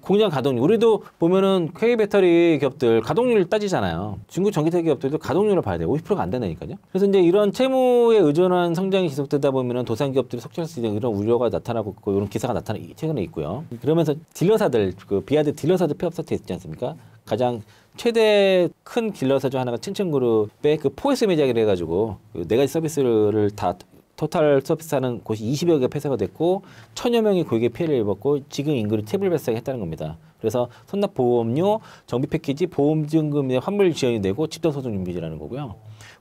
공장 가동률. 우리도 보면은 K 배터리 기업들 가동률 따지잖아요. 중국 전기차 기업들도 가동률을 봐야 돼요. 50%가 안 된다니까요. 그래서 이제 이런 채무에 의존한 성장이 지속되다 보면은 도산 기업들이 속출할 수 있는 이런 우려가 나타나고 있고 이런 기사가 최근에 있고요. 그러면서 딜러사들, BYD 딜러사들 폐업 사태 있지 않습니까? 가장 최대 큰 딜러사 중 하나가 챈챈그룹의 그 포에스 매장이라 해가지고 그 네 가지 서비스를 다 토탈 서비스하는 곳이 20여 개 폐쇄가 됐고 1,000여 명이 고객의 피해를 입었고 지금 인근이 트러블 발생했다는 겁니다. 그래서 선납 보험료, 정비 패키지, 보험증금 및 환불 지원이 되고 집단 소송 준비라는 거고요.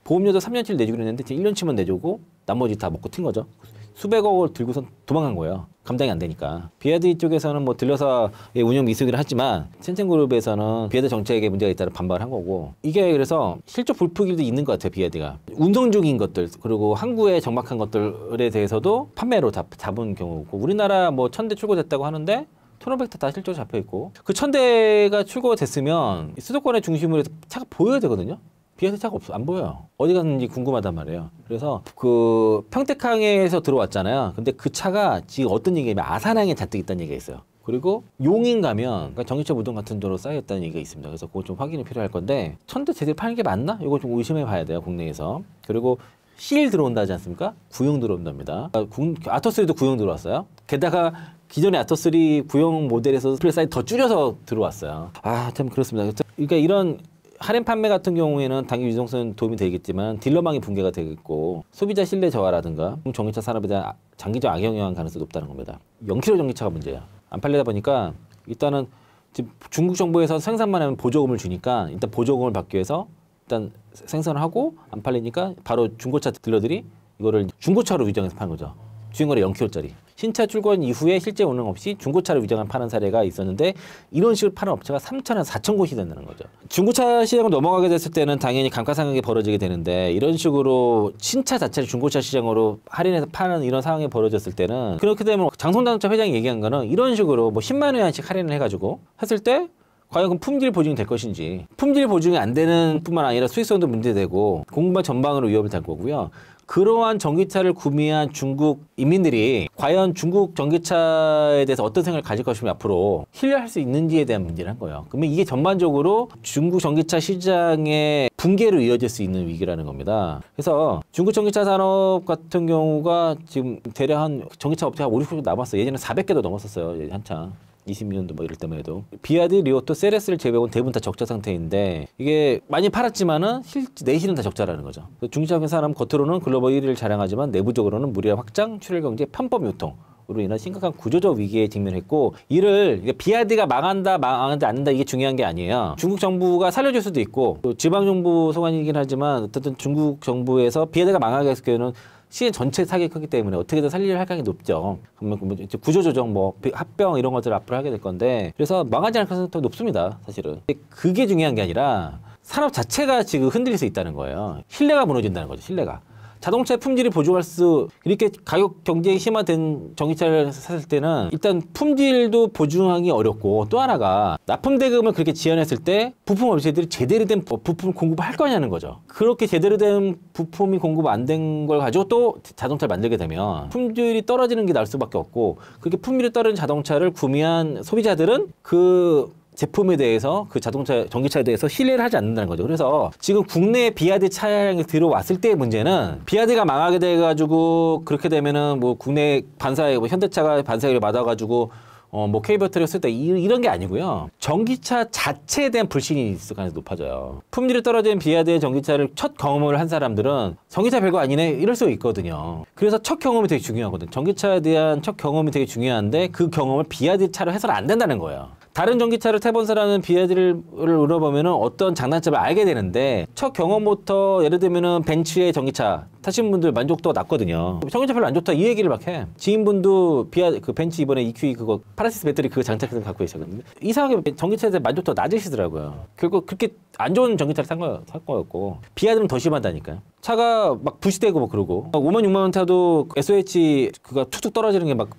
보험료도 3년치를 내주기로 했는데 1년치만 내주고 나머지 다 먹고 튄 거죠. 수백억을 들고서 도망간 거예요. 감당이 안 되니까. BYD 쪽에서는 뭐 딜러사의 운영 미숙이라 하지만 챈챈그룹에서는 BYD 정책에 문제가 있다는 반발을 한 거고 이게 그래서 실적 불프기도 있는 것 같아요. BYD가. 운송 중인 것들 그리고 항구에 정박한 것들에 대해서도 판매로 잡은 경우고 우리나라 뭐 1,000대 출고됐다고 하는데 1,500대 다 실적으로 잡혀 있고 그 1,000대가 출고가 됐으면 수도권의 중심으로 해서 차가 보여야 되거든요. BYD 차가 안 보여요. 어디 갔는지 궁금하단 말이에요. 그래서 그 평택항에서 들어왔잖아요. 근데 그 차가 지금 어떤 얘기냐면 아산항에 잔뜩 있다는 얘기가 있어요. 그리고 용인 가면 그러니까 전기차 무덤 같은 데로 쌓여있다는 얘기가 있습니다. 그래서 그거 좀 확인이 필요할 건데 1,000대 제대로 파는 게 맞나? 이거 좀 의심해 봐야 돼요. 국내에서. 그리고 실 들어온다 하지 않습니까? 구형 들어온답니다. 아토3도 구형 들어왔어요. 게다가 기존의 아토3 구형 모델에서 디스플레이 사이즈 더 줄여서 들어왔어요. 아, 참 그렇습니다. 그러니까 이런 할인 판매 같은 경우에는 당연히 유동성 도움이 되겠지만 딜러망이 붕괴가 되겠고 소비자 신뢰 저하라든가 전기차 산업에 대한 장기적 악영향 가능성이 높다는 겁니다. 0km 전기차가 문제야. 안 팔리다 보니까 일단은 지금 중국 정부에서 생산만 하면 보조금을 주니까 일단 보조금을 받기 위해서 일단 생산을 하고 안 팔리니까 바로 중고차 딜러들이 이거를 중고차로 위장해서 파는 거죠. 주행거리 0km짜리. 신차 출고한 이후에 실제 운행 없이 중고차를 위장한 파는 사례가 있었는데 이런 식으로 파는 업체가 3,000에서 4,000 곳이 된다는 거죠. 중고차 시장으로 넘어가게 됐을 때는 당연히 감가상각이 벌어지게 되는데 이런 식으로 신차 자체를 중고차 시장으로 할인해서 파는 이런 상황이 벌어졌을 때는 그렇게 되면 장성자동차 회장이 얘기한 거는 이런 식으로 뭐 10만 원씩 할인을 해가지고 했을 때 과연 그럼 품질 보증이 될 것인지 품질 보증이 안 되는 뿐만 아니라 수익성도 문제되고 공급망 전방으로 위협이 될 거고요. 그러한 전기차를 구매한 중국 인민들이 과연 중국 전기차에 대해서 어떤 생각을 가질 것이며 앞으로 신뢰할 수 있는지에 대한 문제를 한 거예요. 그러면 이게 전반적으로 중국 전기차 시장의 붕괴로 이어질 수 있는 위기라는 겁니다. 그래서 중국 전기차 산업 같은 경우가 지금 대략 한 전기차 업체가 50% 남았어요. 예전에 400개도 넘었었어요. 한창. 22년도 뭐 이럴 때만 해도 BYD, 리오토, 세레스를 제외하고는 대부분 다 적자 상태인데 이게 많이 팔았지만은 내실은 다 적자라는 거죠. 중기차 산업 겉으로는 글로벌 1위를 자랑하지만 내부적으로는 무리한 확장, 출혈 경제, 편법 유통 으로 인한 심각한 구조적 위기에 직면했고 이를 BYD가 망하지 않는다 이게 중요한 게 아니에요. 중국 정부가 살려줄 수도 있고 또 지방 정부 소관이긴 하지만 어쨌든 중국 정부에서 BYD가 망하게 했을 경우는 시장 전체 타격이 크기 때문에 어떻게든 살릴 할각이 높죠. 그러면 구조조정, 뭐 합병 이런 것들을 앞으로 하게 될 건데 그래서 망하지 않을 가능성이 더 높습니다. 사실은. 그게 중요한 게 아니라 산업 자체가 지금 흔들릴 수 있다는 거예요. 신뢰가 무너진다는 거죠. 신뢰가. 자동차의 품질이 보증할 수 이렇게 가격 경쟁이 심화된 전기차를 샀을 때는 일단 품질도 보증하기 어렵고 또 하나가 납품 대금을 그렇게 지원했을 때 부품 업체들이 제대로 된 부품을 공급할 거냐는 거죠. 그렇게 제대로 된 부품이 공급 안 된 걸 가지고 또 자동차를 만들게 되면 품질이 떨어지는 게 나을 수밖에 없고 그렇게 품질이 떨어진 자동차를 구매한 소비자들은 그 제품에 대해서 그 자동차, 전기차에 대해서 신뢰를 하지 않는다는 거죠. 그래서 지금 국내에 BYD 차량이 들어왔을 때의 문제는 BYD가 망하게 돼가지고 그렇게 되면은 뭐 국내 반사에 뭐 현대차가 반사를 받아가지고 뭐 K배터리가 쓸 때 이런 게 아니고요. 전기차 자체에 대한 불신이 있을 가능성이 높아져요. 품질이 떨어진 BYD의 전기차를 첫 경험을 한 사람들은 전기차 별거 아니네 이럴 수가 있거든요. 그래서 첫 경험이 되게 중요하거든요. 전기차에 대한 첫 경험이 되게 중요한데 그 경험을 BYD 차로 해서는 안 된다는 거예요. 다른 전기차를 타본 사람은 BYD를 물어보면 어떤 장단점을 알게 되는데 첫 경험부터 예를 들면 벤츠의 전기차 타신 분들 만족도가 낮거든요. 전기차 별로 안 좋다 이 얘기를 막 해. 지인분도 그 벤츠 이번에 EQE 그거 파라시스 배터리 그 장착해서 갖고 계셨거든요. 이상하게 전기차에 대한 만족도가 낮으시더라고요. 결국 그렇게 안 좋은 전기차를 산 거였고 BYD는 더 심하다니까요. 차가 막 부시되고 뭐 그러고 5만 6만 원 타도 SOH 그가 툭툭 떨어지는 게 막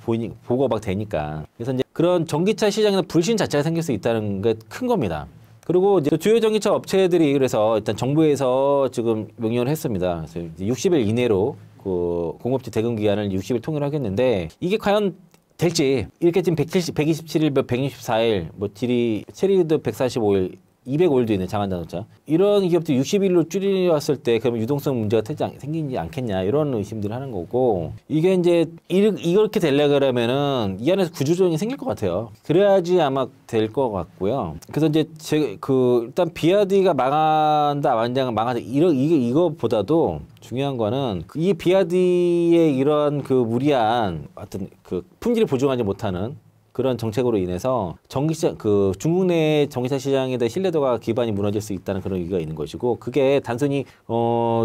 보고 막 되니까 그래서 이제 그런 전기차 시장에서 불신 자체가 생길 수 있다는 게 큰 겁니다. 그리고 이제 주요 전기차 업체들이 그래서 일단 정부에서 지금 명령을 했습니다. 그래서 60일 이내로 그 공급지 대금 기한을 60일 통일을 하겠는데 이게 과연 될지 이렇게 지금 127일, 164일, 뭐 딜이 체리도 145일, 205일도 있는 장한자동차 이런 기업들이 60일로 줄여왔을 때 그러면 유동성 문제가 생기지 않겠냐 이런 의심들을 하는 거고 이게 이제 이렇게 되려 그러면은 이 안에서 구조조정이 생길 것 같아요. 그래야지 아마 될 것 같고요. 그래서 이제 일단 비아디가 망한다, 망한다 이거보다도 중요한 거는 이 비아디의 이런 그 무리한 어떤 그 품질을 보증하지 못하는 그런 정책으로 인해서 중국 내 전기차 시장에 대한 신뢰도가 기반이 무너질 수 있다는 그런 의미가 있는 것이고 그게 단순히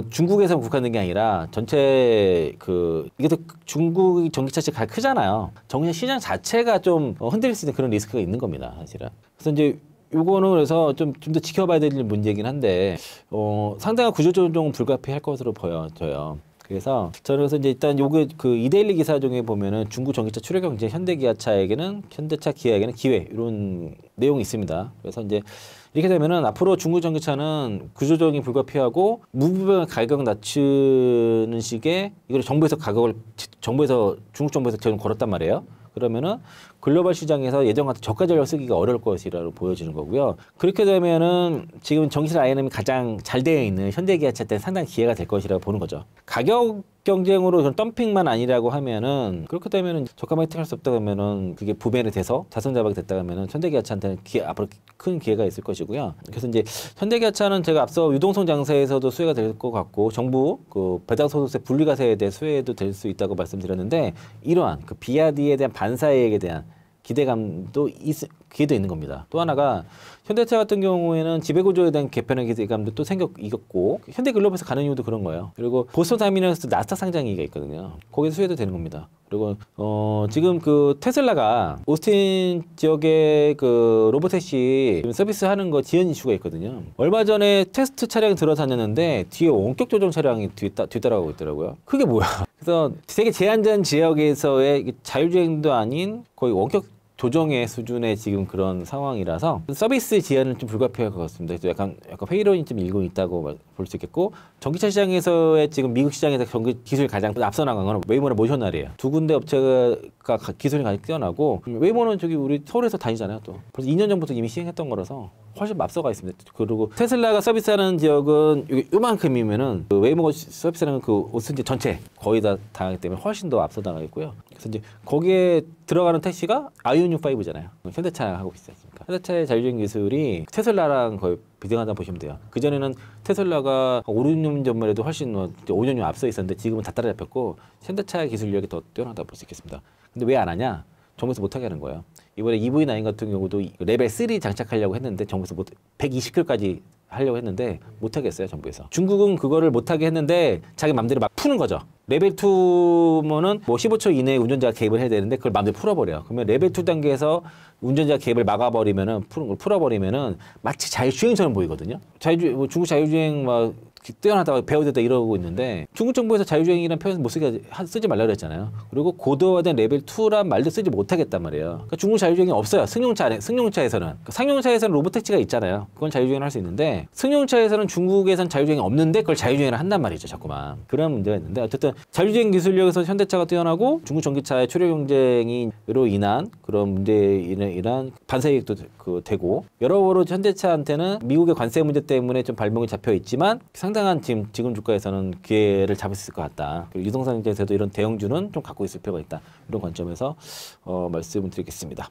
중국에서만 국한된 게 아니라 전체 이게 또 중국 전기차 시장이 크잖아요. 전기차 시장 자체가 좀 흔들릴 수 있는 그런 리스크가 있는 겁니다, 사실은. 그래서 이제 요거는 그래서 좀 더 지켜봐야 될 문제이긴 한데 상당한 구조조정은 불가피할 것으로 보여져요. 그래서 저는 그래서 이제 일단 요게 그 이데일리 기사 중에 보면은 중국 전기차 출하 경쟁 현대차 기아에게는 기회 이런 내용이 있습니다. 그래서 이제 이렇게 되면은 앞으로 중국 전기차는 구조조정이 불가피하고 무분별한 가격 낮추는 식의 이걸 중국 정부에서 지금 걸었단 말이에요. 그러면은 글로벌 시장에서 예전 같은 저가 전력 쓰기가 어려울 것이라고 보여지는 거고요. 그렇게 되면은 지금 전기차 라인업이 가장 잘 되어 있는 현대기아차 때는 상당히 기회가 될 것이라고 보는 거죠. 가격 경쟁으로 덤핑만 아니라고 하면은 그렇게 되면은 저가만 혜택할 수 없다 그러면은 그게 부메이 돼서 자손자박이 됐다 그러면은 현대기아차한테는 앞으로 큰 기회가 있을 것이고요. 그래서 이제 현대기아차는 제가 앞서 유동성 장세에서도 수혜가 될 것 같고 정부 그 배당소득세 분리과세에 대해 수혜도 될 수 있다고 말씀드렸는데 이러한 그 비아디에 대한 반사이익에 대한 기대도 있는 겁니다. 또 하나가 현대차 같은 경우에는 지배구조에 대한 개편의 기대감도 또 이겼고 현대글로벌에서 가는 이유도 그런 거예요. 그리고 보스턴 타미널에서 나스닥 상장이가 있거든요. 거기서 수혜도 되는 겁니다. 그리고 지금 그 테슬라가 오스틴 지역에 그 로보택시 서비스 하는 거 지연 이슈가 있거든요. 얼마 전에 테스트 차량이 들어다녔는데 뒤에 원격 조정 차량이 뒤따라가고 있더라고요. 그게 뭐야? 그래서 되게 제한된 지역에서의 자율주행도 아닌 거의 원격 조정의 수준의 지금 그런 상황이라서 서비스 지연은 좀 불가피할 것 같습니다. 그래서 약간 회의론이 좀 일고 있다고 볼 수 있겠고 전기차 시장에서의 지금 미국 시장에서 전기 기술이 가장 앞서 나간 건 웨이모나 모셔날이에요. 두 군데 업체가 기술이 가장 뛰어나고 웨이모는 저기 우리 서울에서 다니잖아요. 또 벌써 2년 전부터 이미 시행했던 거라서 훨씬 앞서가 있습니다. 그리고 테슬라가 서비스하는 지역은 요만큼이면은 그 웨이모가 서비스하는 그 오스틴 전체 거의 다 하기 때문에 훨씬 더 앞서 나가 있고요. 그래서 이제 거기에 들어가는 택시가 아이오닉 5잖아요. 현대차하고 비슷했습니까? 현대차의 자율주행 기술이 테슬라랑 거의 비등하다 보시면 돼요. 그전에는 테슬라가 5, 6년 전만 해도 훨씬 5년 앞서 있었는데 지금은 다 따라잡혔고 현대차의 기술력이 더 뛰어나다고 볼 수 있겠습니다. 근데 왜 안 하냐? 정부에서 못하게 하는 거예요. 이번에 EV9 같은 경우도 레벨 3 장착하려고 했는데 정부에서 120km까지 하려고 했는데 못하겠어요, 정부에서. 중국은 그거를 못하게 했는데 자기 맘대로 막 푸는 거죠. 레벨 2면은 뭐 15초 이내에 운전자가 개입을 해야 되는데 그걸 맘대로 풀어버려요. 그러면 레벨 2 단계에서 운전자 개입을 막아버리면은 풀어버리면은 마치 자율주행처럼 보이거든요. 중국 자율주행 막 뛰어나다가 배우되다 이러고 있는데 중국 정부에서 자율주행이라는 표현 쓰지 말라 그랬잖아요. 그리고 고도화된 레벨 2란 말도 쓰지 못하겠단 말이에요. 그러니까 중국 자율주행이 없어요. 승용차에서는. 상용차에서는 로보택시가 있잖아요. 그건 자율주행을 할 수 있는데 승용차에서는 중국에선 자율주행이 없는데 그걸 자율주행을 한단 말이죠. 자꾸만. 그런 문제가 있는데 어쨌든 자율주행 기술력에서 현대차가 뛰어나고 중국 전기차의 추력 경쟁으로 인한 그런 문제에 인한 반사이익도 되고 여러모로 현대차한테는 미국의 관세 문제 때문에 좀 발목이 잡혀 있지만 상당한 지금 주가에서는 기회를 잡을 수 있을 것 같다. 그리고 유동성 경제에서도 이런 대형주는 좀 갖고 있을 필요가 있다. 이런 관점에서 말씀을 드리겠습니다.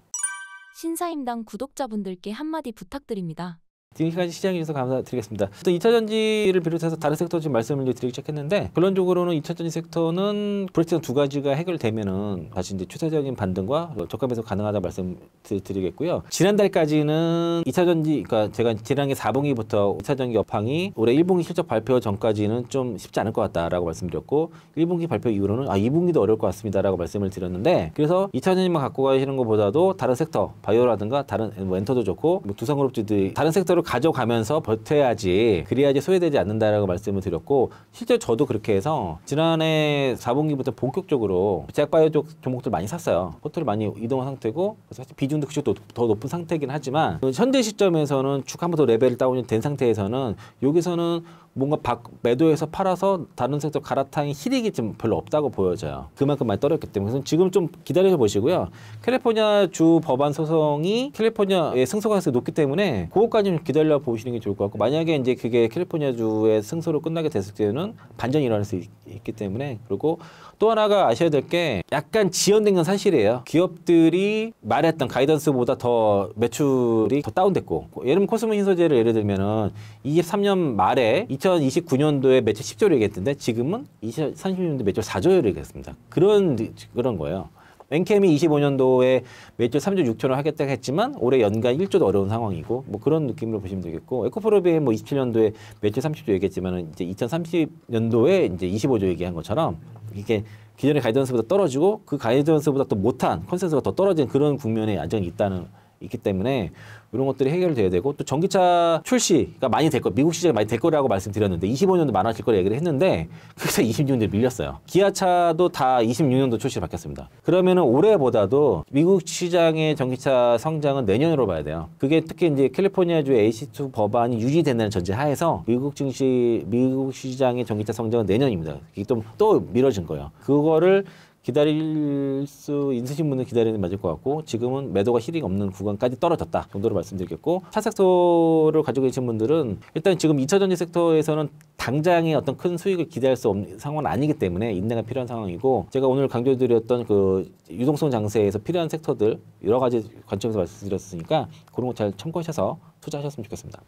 신사임당 구독자분들께 한마디 부탁드립니다. 지금까지 시장에 주셔서 감사드리겠습니다. 또 2차 전지를 비롯해서 다른 섹터 지금 말씀을 드리기 시작했는데 결론적으로는 2차 전지 섹터는 브레이크다운 두 가지가 해결되면은 다시 이제 추세적인 반등과 저가 배속 가능하다 말씀드리겠고요. 지난달까지는 2차 전지, 그러니까 제가 지난해 4분기부터 2차 전지 업황이 올해 1분기 실적 발표 전까지는 좀 쉽지 않을 것 같다라고 말씀드렸고 1분기 발표 이후로는 2분기도 어려울 것 같습니다라고 말씀을 드렸는데 그래서 2차 전지만 갖고 가시는 것보다도 다른 섹터, 바이오라든가 다른 엔터도 좋고 두산그룹주들 다른 섹터로 안정적으로 가져가면서 버텨야지 그래야지 소외되지 않는다라고 말씀을 드렸고 실제 저도 그렇게 해서 지난해 4분기부터 본격적으로 제약바이오 쪽 종목들 많이 샀어요. 포트를 많이 이동한 상태고 그래서 사실 비중도 그쪽도 더 높은 상태이긴 하지만 현재 시점에서는 쭉 한 번 더 레벨이 다운이 된 상태에서는 여기서는 뭔가 매도해서 팔아서 다른 섹터 갈아타는 희력이 좀 별로 없다고 보여져요. 그만큼 많이 떨어졌기 때문에 그래서 지금 좀 기다려 보시고요. 캘리포니아 주 법안 소송이 캘리포니아의 승소 가능성이 높기 때문에 그것까지 좀 기다려 보시는 게 좋을 것 같고 만약에 이제 그게 캘리포니아 주의 승소로 끝나게 됐을 때는 반전이 일어날 수 있기 때문에 그리고 또 하나가 아셔야 될 게 약간 지연된 건 사실이에요. 기업들이 말했던 가이던스보다 더 매출이 더 다운됐고 예를 들면 코스모 신소재를 예를 들면은 23년 말에 2029년도에 매출 10조를 얘기했는데 지금은 2030년도 매출 4조를 얘기했습니다. 그런 거예요. 엔캠이 25년도에 매출 3조 6천을 하겠다고 했지만 올해 연간 1조도 어려운 상황이고 뭐 그런 느낌으로 보시면 되겠고 에코프로비 뭐 27년도에 매출 30조 얘기했지만 이제 2030년도에 이제 25조 얘기한 것처럼 이게 기존의 가이던스보다 떨어지고 그 가이던스보다 또 못한 컨센서스가 더 떨어진 그런 국면에 안정이 있기 때문에 이런 것들이 해결돼야 되고 또 전기차 출시가 많이 될 거, 미국 시장이 많이 될 거라고 말씀드렸는데 25년도 많아질 거라 얘기를 했는데 그래서 26년도에 밀렸어요. 기아차도 다 26년도 출시를 바뀌었습니다. 그러면은 올해보다도 미국 시장의 전기차 성장은 내년으로 봐야 돼요. 그게 특히 이제 캘리포니아주 AC2 법안이 유지된다는 전제 하에서 미국 시장의 전기차 성장은 내년입니다. 이게 또 미뤄진 거예요. 그거를 기다릴 수 있으신 분은 기다리는 게 맞을 것 같고 지금은 매도가 실익 없는 구간까지 떨어졌다 정도로 말씀드리겠고 차 섹터를 가지고 계신 분들은 일단 지금 2차 전지 섹터에서는 당장의 어떤 큰 수익을 기대할 수 없는 상황은 아니기 때문에 인내가 필요한 상황이고 제가 오늘 강조드렸던 그 유동성 장세에서 필요한 섹터들 여러 가지 관점에서 말씀드렸으니까 그런 거 잘 참고하셔서 투자하셨으면 좋겠습니다.